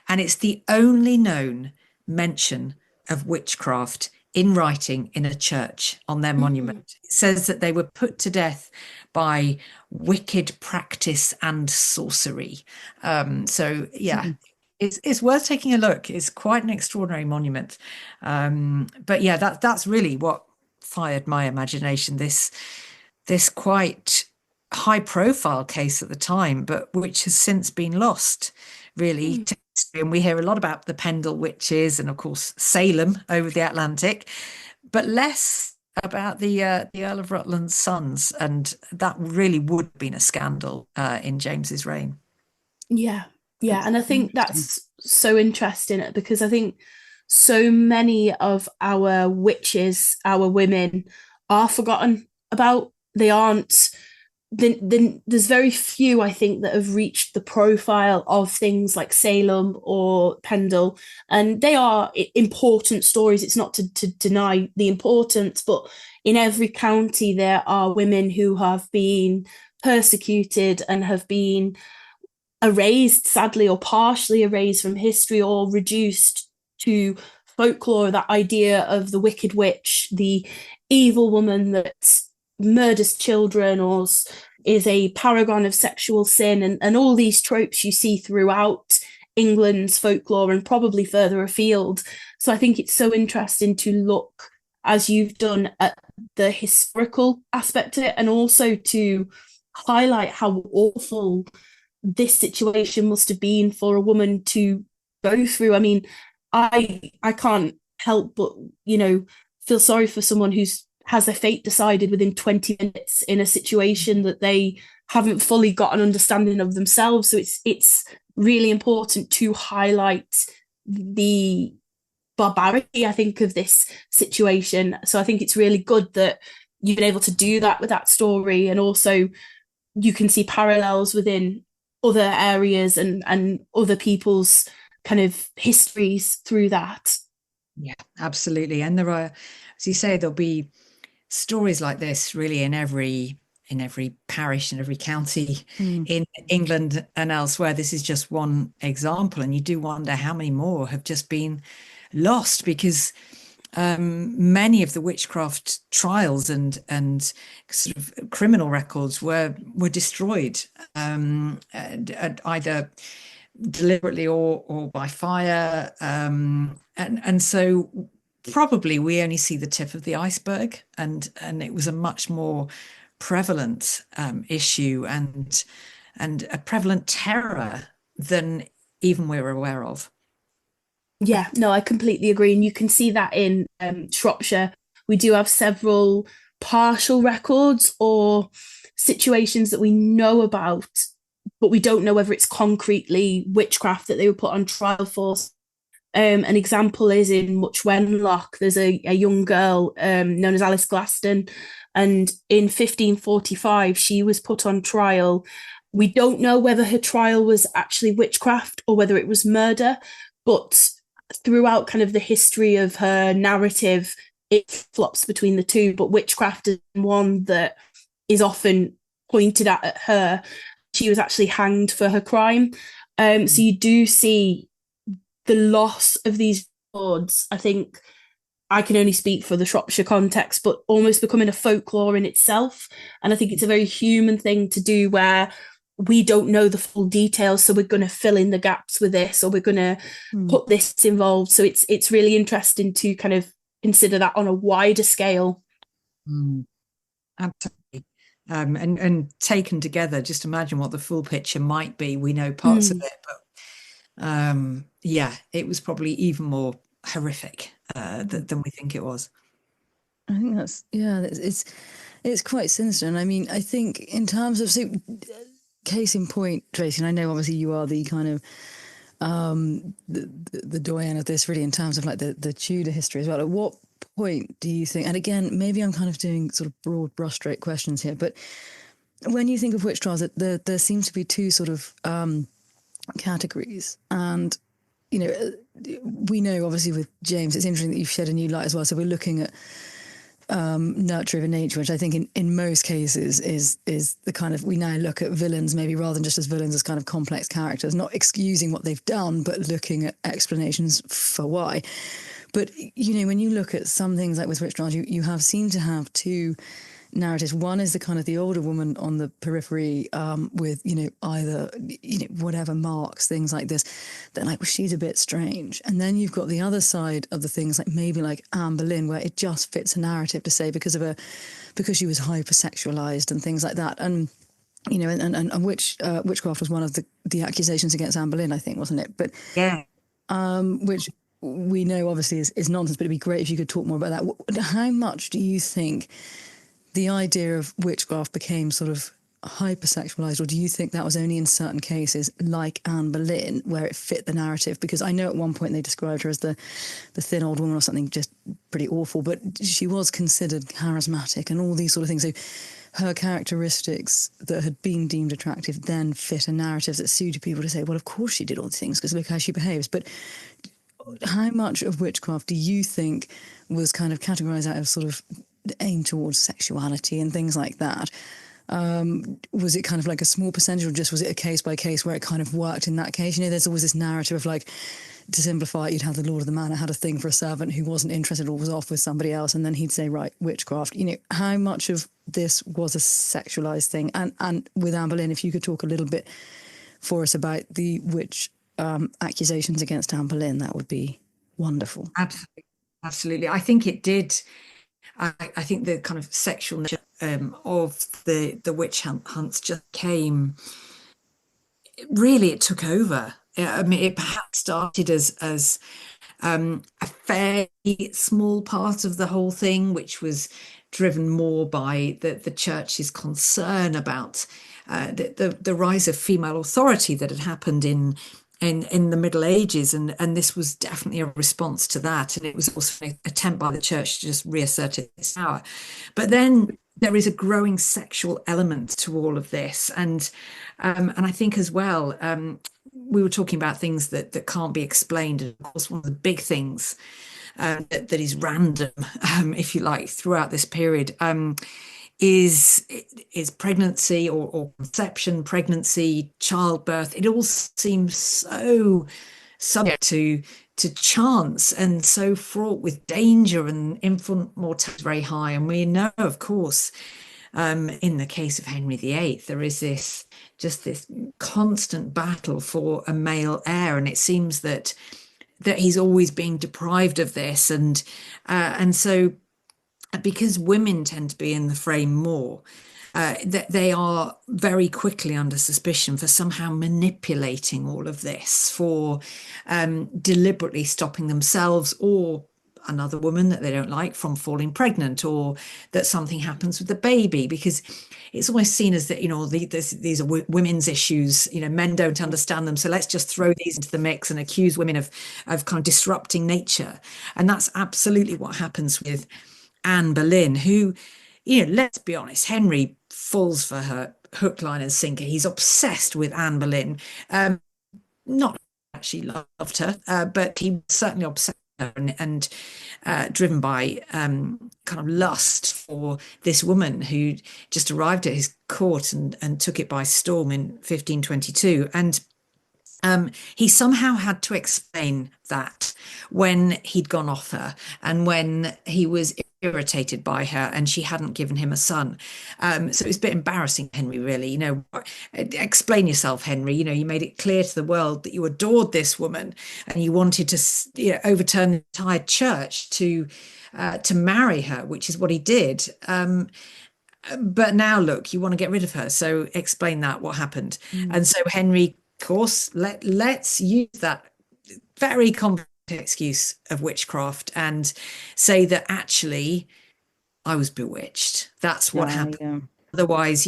And it's the only known mention of witchcraft in writing in a church on their monument. It says that they were put to death by wicked practice and sorcery. So yeah, it's worth taking a look. It's quite an extraordinary monument. But yeah, that's really what fired my imagination. This quite high profile case at the time, but which has since been lost really to history. And we hear a lot about the Pendle witches and of course Salem over the Atlantic, but less about the Earl of Rutland's sons, and that really would have been a scandal in James's reign. Yeah, and I think that's so interesting because I think so many of our witches, our women, are forgotten about. They aren't. There's very few, I think, that have reached the profile of things like Salem or Pendle, and they are important stories. It's not to deny the importance, but in every county there are women who have been persecuted and have been erased, sadly, or partially erased from history, or reduced to folklore. That idea of the wicked witch, the evil woman that murders children or is a paragon of sexual sin, and all these tropes you see throughout England's folklore and probably further afield. So I think it's so interesting to look, as you've done, at the historical aspect of it, and also to highlight how awful this situation must have been for a woman to go through. I mean, I can't help but, feel sorry for someone who's has their fate decided within 20 minutes in a situation that they haven't fully got an understanding of themselves. So it's really important to highlight the barbarity, I think, of this situation. So I think it's really good that you've been able to do that with that story, and also you can see parallels within other areas and other people's kind of histories through that. Yeah, absolutely. And there are, as you say, there'll be stories like this really in every parish and every county in England and elsewhere. This is just one example, and you do wonder how many more have just been lost, because many of the witchcraft trials and sort of criminal records were destroyed, either deliberately or by fire, and so probably we only see the tip of the iceberg, and it was a much more prevalent issue and a prevalent terror than even we're aware of. Yeah, no, I completely agree. And you can see that in Shropshire. We do have several partial records or situations that we know about, but we don't know whether it's concretely witchcraft that they were put on trial for. An example is in Much Wenlock. There's a young girl known as Alice Glaston, and in 1545 she was put on trial. We don't know whether her trial was actually witchcraft or whether it was murder, but throughout kind of the history of her narrative, it flops between the two. But witchcraft is one that is often pointed at her. She was actually hanged for her crime. So you do see the loss of these records. I think I can only speak for the Shropshire context, but almost becoming a folklore in itself. And I think it's a very human thing to do, where we don't know the full details, so we're going to fill in the gaps with this, or we're going to put this involved. So it's really interesting to kind of consider that on a wider scale. Absolutely. And taken together, just imagine what the full picture might be. We know parts of it, but yeah, it was probably even more horrific than we think it was. I think it's quite sinister. And I mean, I think in terms of, so case in point, Tracy, and I know obviously you are the kind of the doyen of this, really, in terms of like the Tudor history as well. At what point do you think, and again, maybe I'm kind of doing sort of broad brushstroke questions here, but when you think of witch trials, there seems to be two sort of categories. And, we know obviously with James, it's interesting that you've shed a new light as well. So we're looking at nurture over nature, which I think in most cases is the kind of, we now look at villains maybe rather than just as villains as kind of complex characters, not excusing what they've done, but looking at explanations for why. But, when you look at some things like with Witchcraft, you have seemed to have two narratives. One is the kind of the older woman on the periphery with, either, whatever marks, things like this. They're like, well, she's a bit strange. And then you've got the other side of the things like maybe like Anne Boleyn, where it just fits a narrative to say because she was hypersexualized and things like that. And, and witchcraft was one of the accusations against Anne Boleyn, I think, wasn't it? But yeah, which we know obviously is nonsense, but it'd be great if you could talk more about that. How much do you think the idea of witchcraft became sort of hypersexualized, or do you think that was only in certain cases like Anne Boleyn where it fit the narrative? Because I know at one point they described her as the thin old woman or something just pretty awful, but she was considered charismatic and all these sort of things. So her characteristics that had been deemed attractive then fit a narrative that suited people to say, well, of course she did all these things because look how she behaves. But how much of witchcraft do you think was kind of categorized out of sort of aim towards sexuality and things like that? Was it kind of like a small percentage, or just was it a case by case where it kind of worked in that case? There's always this narrative of like, to simplify it, you'd have the Lord of the Manor had a thing for a servant who wasn't interested or was off with somebody else, and then he'd say, right, witchcraft. How much of this was a sexualized thing? And with Anne Boleyn, if you could talk a little bit for us about the witch accusations against Anne Boleyn, that would be wonderful. Absolutely. I think it did. I think the kind of sexual nature of the witch hunts just came. Really, it took over. I mean, it perhaps started as a fairly small part of the whole thing, which was driven more by the church's concern about the rise of female authority that had happened in the Middle Ages, and this was definitely a response to that, and it was also an attempt by the church to just reassert its power. But then there is a growing sexual element to all of this, and I think as well, we were talking about things that can't be explained, and of course one of the big things that is random, if you like, throughout this period is pregnancy or conception, pregnancy, childbirth. It all seems so subject to chance and so fraught with danger, and infant mortality very high. And we know, of course, in the case of Henry VIII, there is this constant battle for a male heir, and it seems that he's always being deprived of this, and so because women tend to be in the frame more, that they are very quickly under suspicion for somehow manipulating all of this, for deliberately stopping themselves or another woman that they don't like from falling pregnant, or that something happens with the baby, because it's almost seen as that, these are women's issues, men don't understand them, so let's just throw these into the mix and accuse women of kind of disrupting nature. And that's absolutely what happens with Anne Boleyn, who, let's be honest, Henry falls for her hook, line and sinker. He's obsessed with Anne Boleyn. Not actually loved her, but he was certainly obsessed with her and driven by kind of lust for this woman who just arrived at his court and took it by storm in 1522. And he somehow had to explain that when he'd gone off her and when he was irritated by her and she hadn't given him a son. So it was a bit embarrassing, Henry, really. Explain yourself, Henry. You made it clear to the world that you adored this woman and you wanted to overturn the entire church to marry her, which is what he did. But now, look, you want to get rid of her. So explain that, what happened. And so Henry, of course, let's use that very complex excuse of witchcraft and say that actually I was bewitched. That's what happened. Yeah. Otherwise,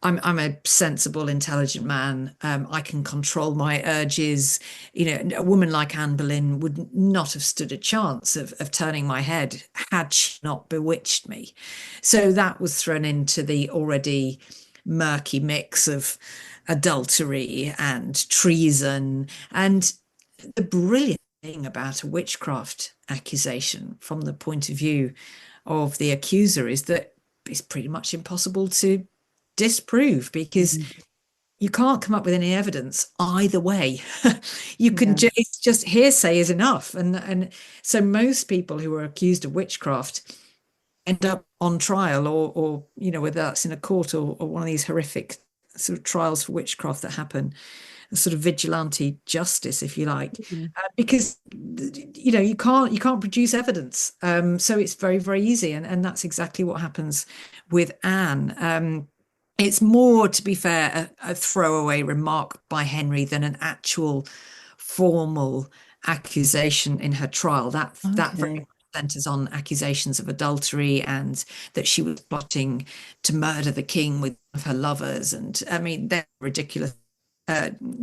I'm a sensible, intelligent man. I can control my urges. A woman like Anne Boleyn would not have stood a chance of turning my head had she not bewitched me. So that was thrown into the already murky mix of adultery and treason. And the brilliant thing about a witchcraft accusation from the point of view of the accuser is that it's pretty much impossible to disprove, because you can't come up with any evidence either way. You can it's just hearsay is enough. And so most people who are accused of witchcraft end up on trial, or whether that's in a court or one of these horrific sort of trials for witchcraft that happen, a sort of vigilante justice, if you like, because you can't produce evidence. So it's very, very easy, and that's exactly what happens with Anne. It's more, to be fair, a throwaway remark by Henry than an actual formal accusation in her trial. That very much centers on accusations of adultery and that she was plotting to murder the king with one of her lovers. And I mean, they're ridiculous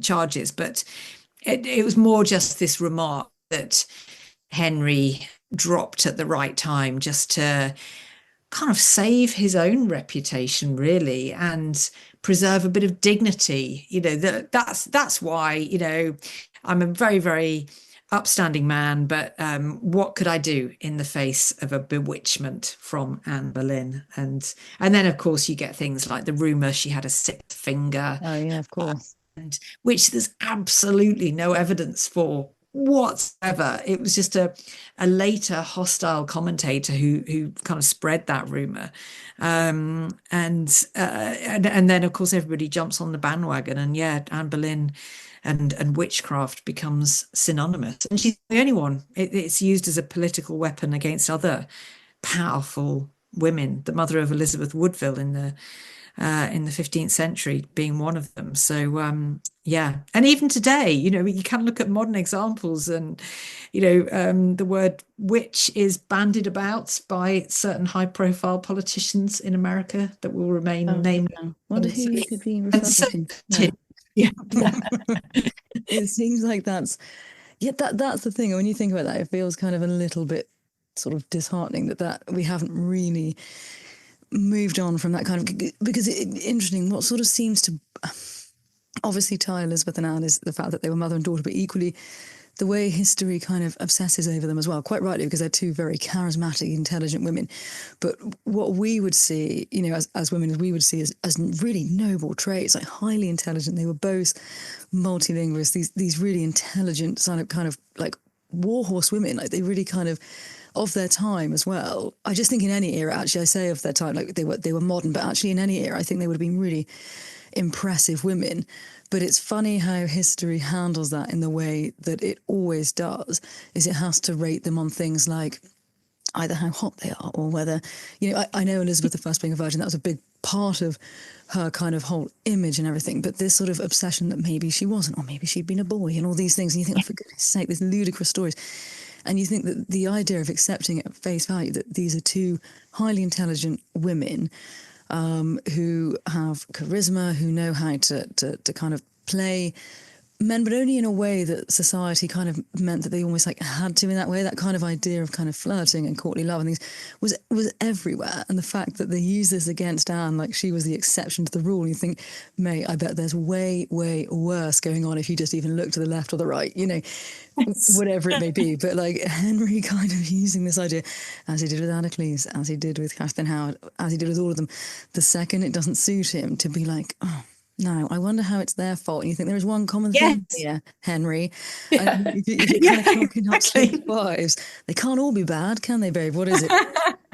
charges, but it was more just this remark that Henry dropped at the right time, just to kind of save his own reputation, really, and preserve a bit of dignity. That's why, I'm a very, very upstanding man, but what could I do in the face of a bewitchment from Anne Boleyn? And then, of course, you get things like the rumor she had a sixth finger. Oh yeah, of course. And which there's absolutely no evidence for whatsoever. It was just a later hostile commentator who kind of spread that rumor, and then of course everybody jumps on the bandwagon, and Anne Boleyn and witchcraft becomes synonymous, and she's the only one. It's used as a political weapon against other powerful women, the mother of Elizabeth Woodville in the 15th century being one of them. So and even today, you can look at modern examples, and the word witch is bandied about by certain high profile politicians in America that will remain named. Wonder who you could be referring to. It seems like that's the thing. When you think about that, it feels kind of a little bit sort of disheartening that we haven't really moved on from that kind of, because interesting, what sort of seems to obviously tie Elizabeth and Anne is the fact that they were mother and daughter, but equally the way history kind of obsesses over them as well, quite rightly, because they're two very charismatic, intelligent women. But what we would see, as women, we would see as really noble traits, like highly intelligent. They were both multilingualists, these really intelligent kind of like warhorse women, like they really kind of their time as well. I just think in any era, actually, I say of their time, like they were modern, but actually in any era, I think they would have been really impressive women. But it's funny how history handles that in the way that it always does, is it has to rate them on things like either how hot they are or whether, I know Elizabeth I being a virgin, that was a big part of her kind of whole image and everything, but this sort of obsession that maybe she wasn't, or maybe she'd been a boy and all these things, and you think, oh, for goodness sake, these ludicrous stories. And you think that the idea of accepting it at face value, that these are two highly intelligent women who have charisma, who know how to kind of play men, but only in a way that society kind of meant that they almost like had to in that way. That kind of idea of kind of flirting and courtly love and things was everywhere. And the fact that they use this against Anne, like she was the exception to the rule, and you think, mate, I bet there's way, way worse going on if you just even look to the left or the right, whatever it may be. But like Henry kind of using this idea, as he did with Anna Cleese, as he did with Catherine Howard, as he did with all of them, the second it doesn't suit him, to be like, oh, no, I wonder how it's their fault. And you think there is one common thing here, Henry. And you're kind of clocking up six wives. They can't all be bad, can they, babe? What is it?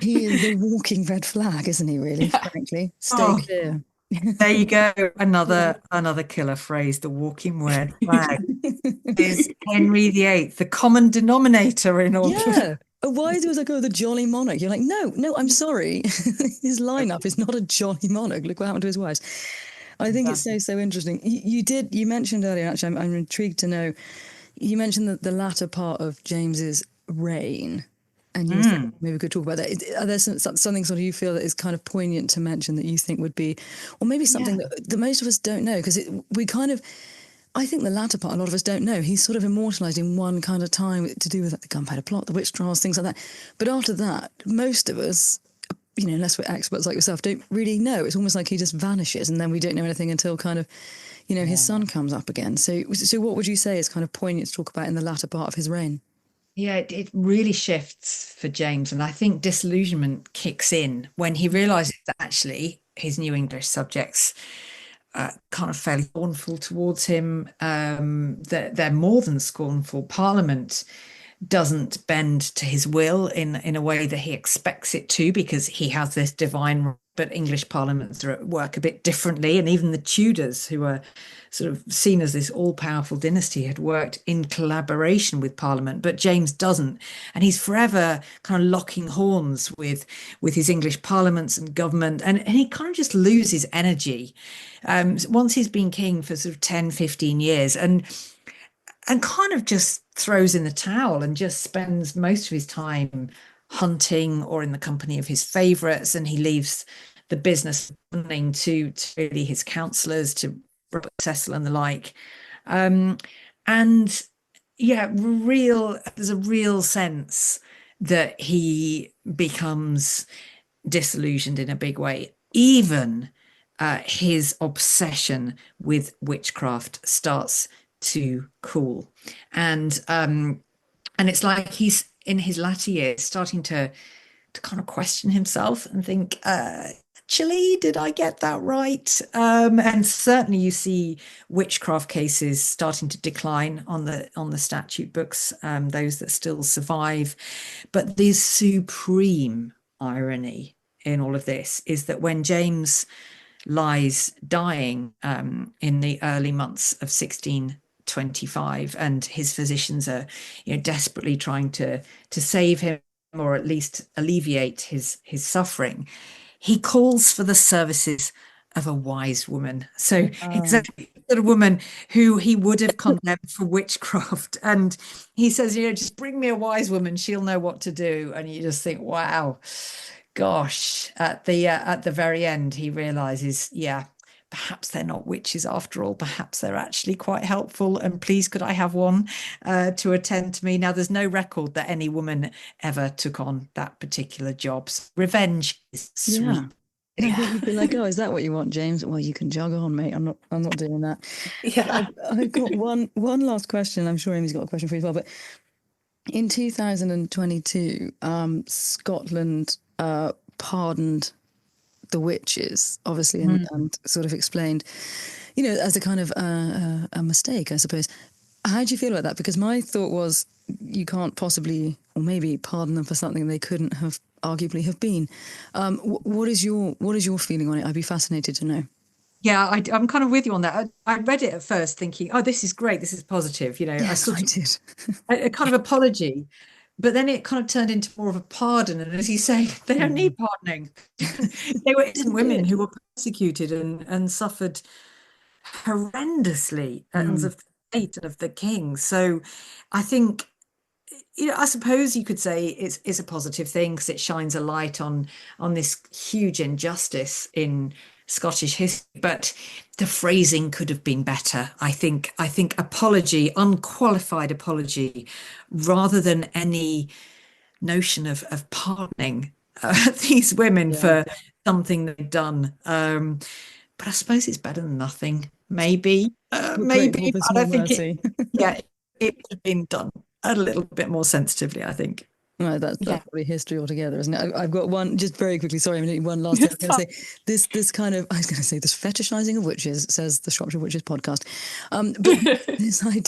He is the walking red flag, isn't he, really, frankly? Stay clear. There you go. Another killer phrase, the walking red flag. Is Henry VIII, the common denominator in all Why is it like, the jolly monarch? You're like, no, I'm sorry. His lineup is not a jolly monarch. Look what happened to his wives. I think it's so interesting. You mentioned earlier, actually, I'm intrigued to know, you mentioned the latter part of James's reign, and you said maybe we could talk about that. Are there something sort of you feel that is kind of poignant to mention that you think would be, or maybe something that most of us don't know? Because I think the latter part, a lot of us don't know. He's sort of immortalised in one kind of time to do with like the Gunpowder Plot, the witch trials, things like that. But after that, most of us, unless we're experts like yourself, don't really know. It's almost like he just vanishes, and then we don't know anything until kind of, his son comes up again. So what would you say is kind of poignant to talk about in the latter part of his reign? Yeah, it really shifts for James. And I think disillusionment kicks in when he realizes that actually his new English subjects kind of fairly scornful towards him. They're more than scornful. Parliament doesn't bend to his will in a way that he expects it to, because he has this divine right. But English parliaments are at work a bit differently. And even the Tudors, who are sort of seen as this all-powerful dynasty, had worked in collaboration with Parliament, but James doesn't. And he's forever kind of locking horns with his English parliaments and government. And he kind of just loses energy once he's been king for sort of 10, 15 years. And kind of just throws in the towel and just spends most of his time hunting or in the company of his favourites, and he leaves the business running to really his counsellors, to Robert Cecil and the like. And yeah, there's a real sense that he becomes disillusioned in a big way. Even his obsession with witchcraft starts to cool, and it's like he's in his latter years starting to kind of question himself and think, actually, did I get that right? And certainly you see witchcraft cases starting to decline on the statute books, those that still survive. But the supreme irony in all of this is that when James lies dying in the early months of 1625, and his physicians are desperately trying to save him, or at least alleviate his suffering, he calls for the services of a wise woman. So exactly the sort of woman who he would have condemned for witchcraft. And he says, just bring me a wise woman, she'll know what to do. And you just think, wow, gosh. At the very end, he realizes, perhaps they're not witches after all. Perhaps they're actually quite helpful. And please, could I have one to attend to me? Now, there's no record that any woman ever took on that particular job. So revenge is sweet. Yeah. I think you'd be like, oh, is that what you want, James? Well, you can jog on, mate. I'm not doing that. Yeah. I've got one last question. I'm sure Amy's got a question for you as well. But in 2022, Scotland pardoned the witches, obviously, and sort of explained, as a kind of a mistake, I suppose. How do you feel about that? Because my thought was, you can't possibly, or maybe, pardon them for something they couldn't have arguably have been. What is your feeling on it? I'd be fascinated to know. Yeah, I'm kind of with you on that. I read it at first thinking, oh, this is great, this is positive. Yes, I did. a kind of apology. But then it kind of turned into more of a pardon. And as you say, they don't need pardoning. They were innocent women who were persecuted and suffered horrendously at the hands of the state and of the king. So I think, I suppose you could say it's a positive thing, because it shines a light on this huge injustice in Scottish history. But the phrasing could have been better. I think apology, unqualified apology, rather than any notion of pardoning these women for something they've done. But I suppose it's better than nothing. Maybe, but I think it could have been done a little bit more sensitively, I think. No, that's probably history altogether, isn't it? I've got one, just very quickly, sorry, I'm going to one last thing. I was going to say, this kind of, this fetishizing of witches, says the Shropshire Witches podcast. But this idea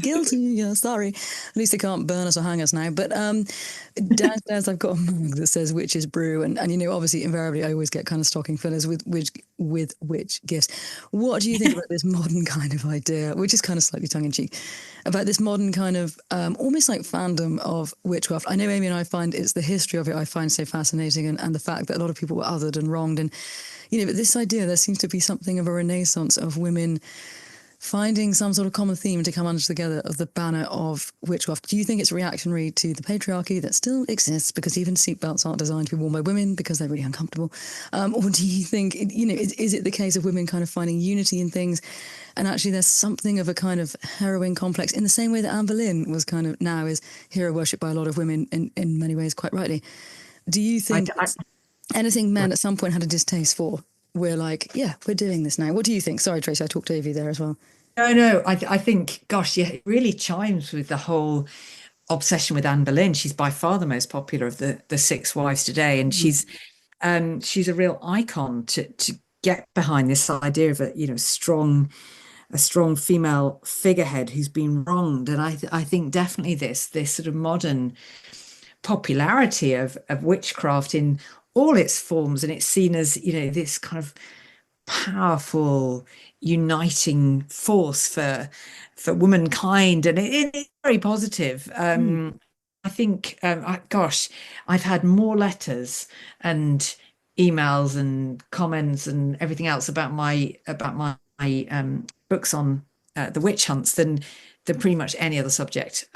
guilty, yeah, sorry. At least they can't burn us or hang us now. But downstairs I've got a mug that says witches brew, and obviously invariably I always get kind of stocking fillers with witch gifts. What do you think about this modern kind of idea, which is kind of slightly tongue-in-cheek, about this modern kind of almost like fandom of witchcraft? I know Amy and I find it's the history of it I find so fascinating, and the fact that a lot of people were othered and wronged, and but this idea, there seems to be something of a renaissance of women finding some sort of common theme to come under together of the banner of witchcraft. Do you think it's reactionary to the patriarchy that still exists, because even seatbelts aren't designed to be worn by women because they're really uncomfortable? Or do you think, is it the case of women kind of finding unity in things, and actually there's something of a kind of heroine complex, in the same way that Anne Boleyn was kind of, now is hero worshipped by a lot of women in many ways, quite rightly? Do you think anything men at some point had a distaste for, we're like, yeah, we're doing this now. What do you think? Sorry, Tracy, I talked over you there as well. No, I think, gosh, yeah, it really chimes with the whole obsession with Anne Boleyn. She's by far the most popular of the six wives today, and she's a real icon to get behind this idea of a strong female figurehead who's been wronged. And I think definitely this sort of modern popularity of witchcraft in all its forms, and it's seen as this kind of powerful uniting force for womankind, and it's very positive. I think I've had more letters and emails and comments and everything else about my books on the witch hunts than pretty much any other subject.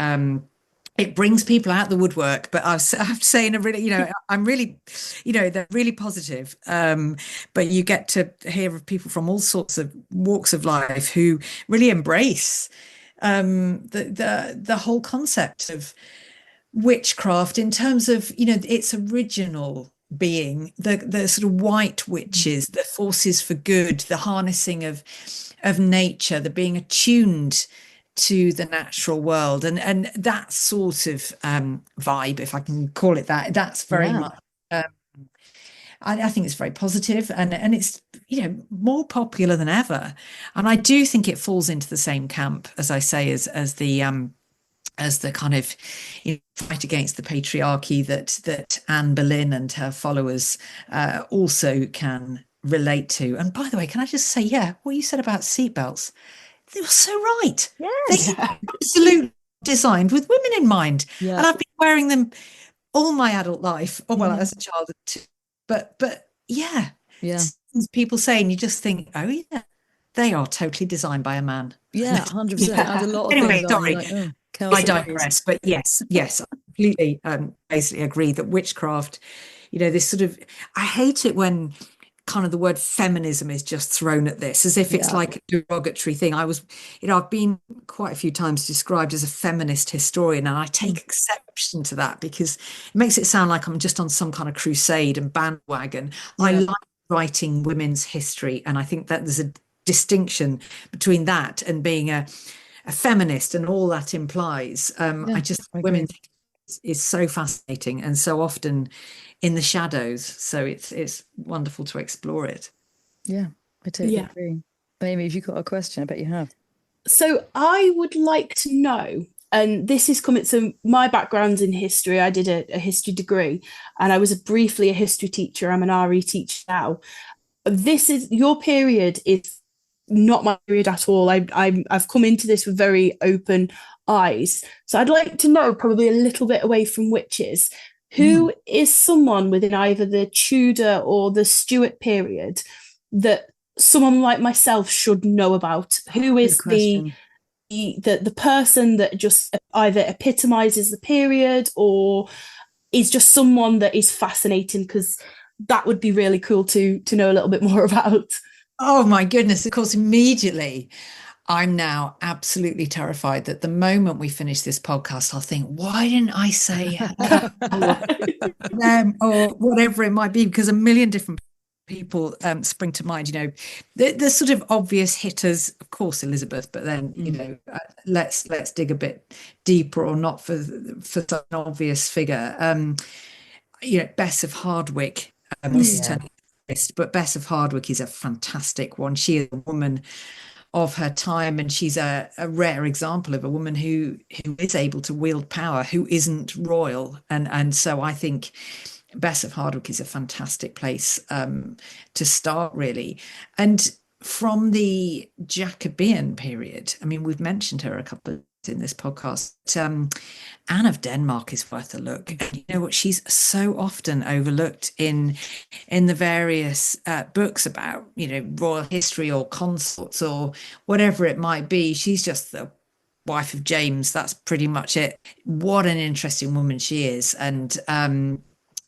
It brings people out the woodwork, but I have to say, in a really, I'm really, they're really positive. But you get to hear of people from all sorts of walks of life who really embrace the whole concept of witchcraft in terms of its original being, the sort of white witches, the forces for good, the harnessing of nature, the being attuned to the natural world, and that sort of vibe, if I can call it that, that's very much I think it's very positive, and it's more popular than ever. And I do think it falls into the same camp, as I say, as the kind of fight against the patriarchy that Anne Boleyn and her followers also can relate to. And by the way, can I just say, what you said about seatbelts, they were so right. Yes. They absolutely designed with women in mind. Yeah. And I've been wearing them all my adult life, or well, as a child too. But people say, and you just think, oh yeah, they are totally designed by a man. Yeah, 100%. As a lot of anyway, things sorry, I digress. But yes, I completely basically agree that witchcraft, this sort of, I hate it when kind of the word feminism is just thrown at this as if it's like a derogatory thing. I've been quite a few times described as a feminist historian, and I take exception to that because it makes it sound like I'm just on some kind of crusade and bandwagon. I like writing women's history, and I think that there's a distinction between that and being a feminist and all that implies. I women's is so fascinating and so often in the shadows, so it's wonderful to explore it. I totally agree. Amy, if you've got a question, I bet you have. So I would like to know, and this is coming, so my background's in history. I did a history degree, and I was briefly a history teacher. I'm an RE teacher now. Your period is not my period at all. I've come into this with very open eyes. So I'd like to know, probably a little bit away from witches, who is someone within either the Tudor or the Stuart period that someone like myself should know about? Who is the person that just either epitomizes the period or is just someone that is fascinating? Because that would be really cool to know a little bit more about. Oh my goodness, of course, immediately. I'm now absolutely terrified that the moment we finish this podcast, I'll think, why didn't I say them or whatever it might be? Because a million different people spring to mind. The sort of obvious hitters, of course, Elizabeth, but then let's dig a bit deeper, or not for such an obvious figure. Bess of Hardwick. This is turning list, but Bess of Hardwick is a fantastic one. She is a woman of her time, and she's a rare example of a woman who is able to wield power, who isn't royal, and so I think Bess of Hardwick is a fantastic place to start, really. And from the Jacobean period, I mean, we've mentioned her a couple of in this podcast. Anne of Denmark is worth a look. And you know what? She's so often overlooked in the various books about, royal history or consorts or whatever it might be. She's just the wife of James. That's pretty much it. What an interesting woman she is. And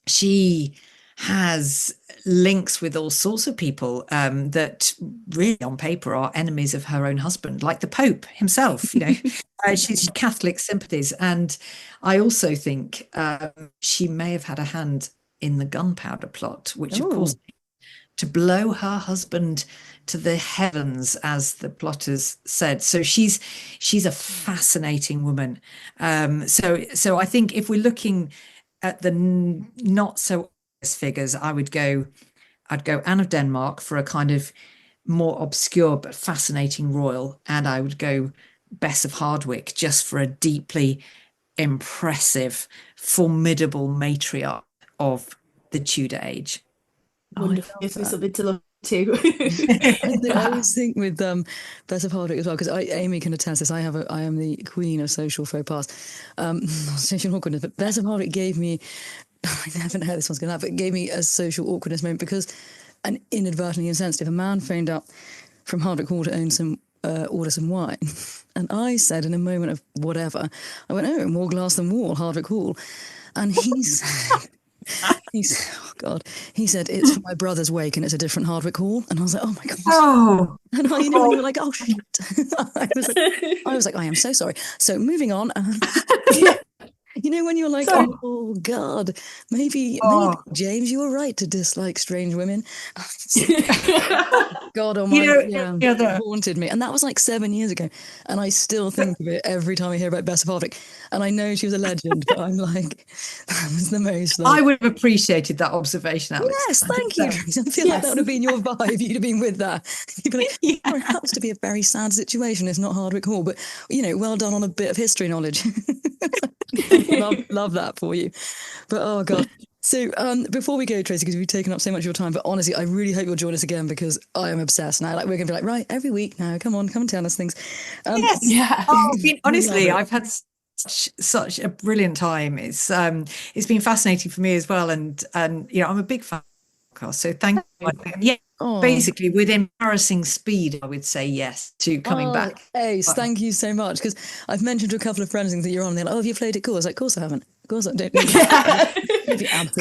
she has links with all sorts of people that really on paper are enemies of her own husband, like the Pope himself. She's Catholic sympathies, and I also think she may have had a hand in the gunpowder plot, which of course to blow her husband to the heavens, as the plotters said. So she's a fascinating woman. So I think if we're looking at the not so obvious figures, I'd go Anne of Denmark for a kind of more obscure but fascinating royal, and I would go Bess of Hardwicke just for a deeply impressive, formidable matriarch of the Tudor age. Wonderful. Gives me something to look to. I always think with Bess of Hardwicke as well, because Amy can attest this. I am the queen of social faux pas, not social awkwardness. But Bess of Hardwicke gave me, I haven't heard this one's going to happen, but it gave me a social awkwardness moment because, and inadvertently insensitive, a man phoned up from Hardwicke Hall to order some wine, and I said in a moment of whatever, I went, "Oh, more glass than wall, Hardwicke Hall," and he said. Oh God, he said, "It's for my brother's wake and it's a different Hardwicke Hall." And I was like, "Oh my God." Oh, and when you were like, "Oh shit." I was like, "I am so sorry." So moving on. When you're like, "Oh God, maybe James, you were right to dislike strange women." God almighty, that haunted me. And that was like 7 years ago. And I still think of it every time I hear about Bess of Hardwicke. And I know she was a legend, but I'm like, that was the most. I would have appreciated that observation, Alex. Yes, thank you. I feel like that would have been your vibe. You'd have been with that. You'd be like, it happens to be a very sad situation. It's not Hardwicke Hall, but, well done on a bit of history knowledge. love that for you. But oh God. So before we go, Tracy, because we've taken up so much of your time, but honestly, I really hope you'll join us again because I am obsessed now. Like we're going to be like, right, every week now, come and tell us things. Yes. Yeah. Oh, honestly, I've had such a brilliant time. It's been fascinating for me as well, and I'm a big fan of podcasts, so thank you. Yeah. Basically, with embarrassing speed, I would say yes to coming back. Ace, thank you so much. Because I've mentioned to a couple of friends that you're on, and they're like, "Oh, have you played it cool?" I was like, "Of course I haven't. Of course I don't."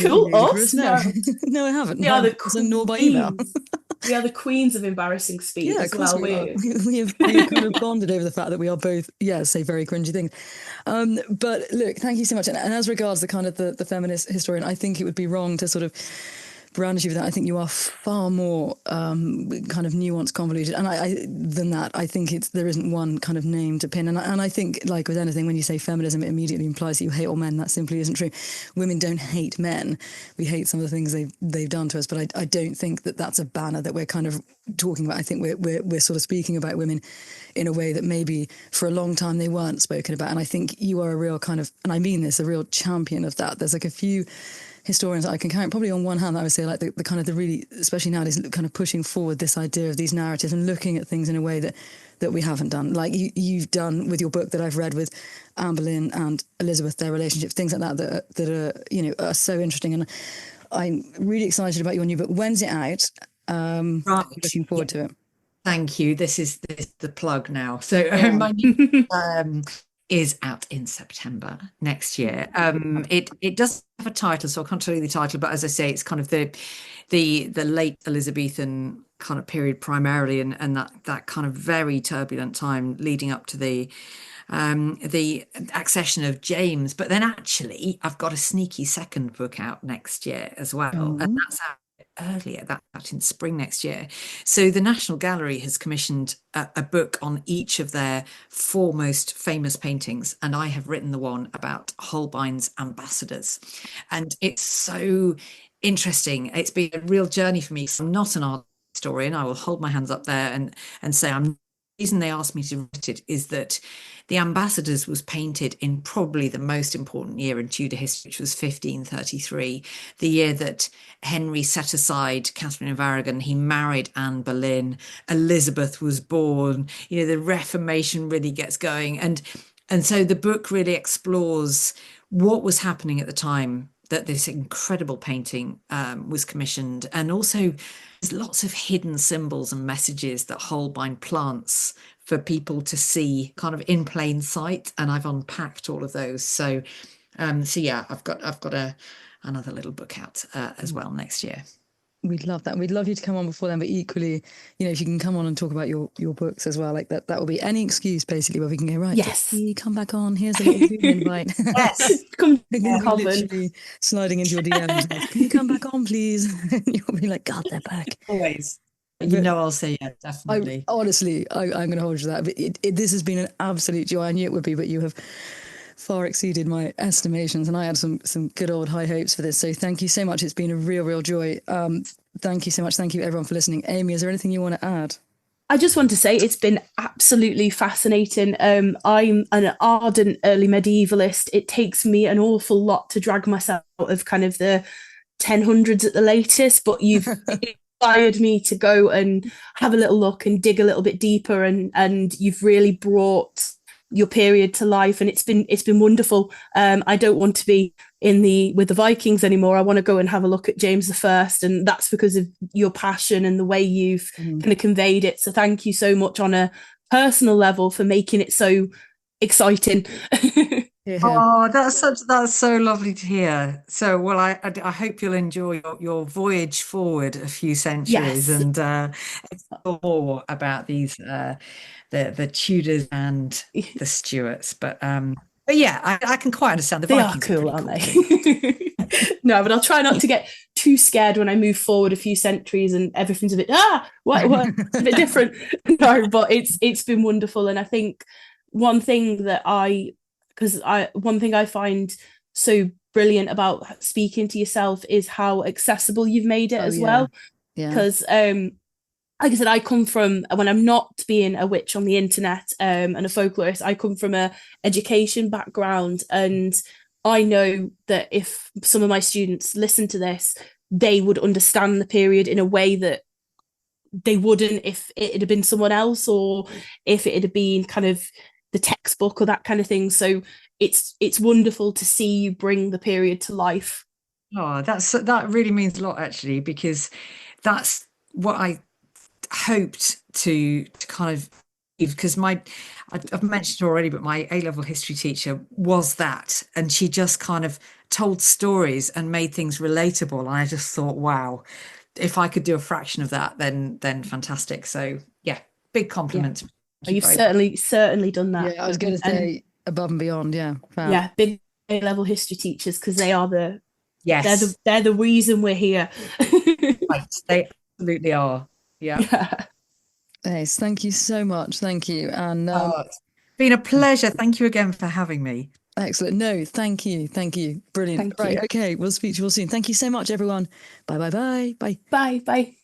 Cool. No, no, I haven't. We are nor by email. We are the queens of embarrassing speed as well. We have kind of bonded over the fact that we are both, say very cringy things. But look, thank you so much. And as regards the kind of the feminist historian, I think it would be wrong to sort of brandish you with that. I think you are far more kind of nuanced, convoluted, and than that. I think there isn't one kind of name to pin. And I think, like with anything, when you say feminism, it immediately implies that you hate all men. That simply isn't true. Women don't hate men. We hate some of the things they've done to us. But I don't think that that's a banner that we're kind of talking about. I think we're sort of speaking about women in a way that maybe for a long time they weren't spoken about. And I think you are a real kind of, and I mean this, a real champion of that. There's like a few historians that I can count, probably on one hand, I would say, like the kind of the really, especially nowadays, kind of pushing forward this idea of these narratives and looking at things in a way that we haven't done. Like you've done with your book that I've read with Anne Boleyn and Elizabeth, their relationship, things like that are so interesting. And I'm really excited about your new book. When's it out? Right. Looking forward to it. Thank you. This is the plug now. So my new is out in September next year. It does have a title, so I can't tell you the title, but as I say, it's kind of the late Elizabethan kind of period primarily, and that kind of very turbulent time leading up to the accession of James. But then actually I've got a sneaky second book out next year as well, and that's out earlier, that in spring next year. So the National Gallery has commissioned a book on each of their four most famous paintings, and I have written the one about Holbein's ambassadors, and it's so interesting. It's been a real journey for me. So I'm not an art historian. I will hold my hands up there and say the reason they asked me to write it is that the Ambassadors was painted in probably the most important year in Tudor history, which was 1533, the year that Henry set aside Catherine of Aragon. He married Anne Boleyn. Elizabeth was born. The Reformation really gets going. And so the book really explores what was happening at the time that this incredible painting was commissioned. And also there's lots of hidden symbols and messages that Holbein plants for people to see kind of in plain sight. And I've unpacked all of those. So yeah, I've got another little book out as well next year. We'd love that. We'd love you to come on before then, but equally, you know, if you can come on and talk about your books as well, like that will be any excuse basically where we can go, right, Yes. come back on. Here's a little Zoom invite. Yes. Come We're to going to be Coven. literally sliding into your DMs. Like, can you come back on, please? And you'll be like, God, they're back. Always. But You know, I'll say yes, definitely. Honestly, I'm going to hold you to that. But this has been an absolute joy. I knew it would be, but you have far exceeded my estimations, and I had some good old high hopes for this. So thank you so much. It's been a real joy. Thank you so much. Thank you everyone for listening. Amy, is there anything you want to add? I just want to say it's been absolutely fascinating. I'm an ardent early medievalist. It takes me an awful lot to drag myself out of kind of the 1000s at the latest, but you've inspired me to go and have a little look and dig a little bit deeper, and you've really brought your period to life, and it's been wonderful. I don't want to be with the Vikings anymore. I want to go and have a look at James I, and that's because of your passion and the way you've kind of conveyed it. So thank you so much on a personal level for making it so exciting. Yeah. Oh, that's so lovely to hear. So, well, I hope you'll enjoy your voyage forward a few centuries, Yes. and explore more about these the Tudors and the Stuarts. But yeah, I can quite understand the They Vikings. are cool, aren't they? No, but I'll try not to get too scared when I move forward a few centuries and everything's a bit what a bit different. No, but it's been wonderful, and I think one thing I find so brilliant about speaking to yourself is how accessible you've made it well. Yeah. Because like I said, I come from, when I'm not being a witch on the internet and a folklorist, I come from a education background, and I know that if some of my students listen to this, they would understand the period in a way that they wouldn't if it had been someone else, or if it had been kind of the textbook or that kind of thing. So it's wonderful to see you bring the period to life. Oh, that really means a lot, actually, because that's what I hoped to kind of, because I've mentioned already, but my A-level history teacher was that, and she just kind of told stories and made things relatable, and I just thought, wow, if I could do a fraction of that, then fantastic. So yeah, big compliment. Yeah. You've certainly done that. Yeah, I was going to say above and beyond. Yeah, fab. Yeah, big A-level history teachers, because they are they're the reason we're here. Right, they absolutely are. Yeah. Ace, thank you so much. Thank you. And it's been a pleasure. Thank you again for having me. Excellent. No, thank you. Brilliant. Thank you. Okay, we'll speak to you all soon. Thank you so much, everyone. Bye. Bye.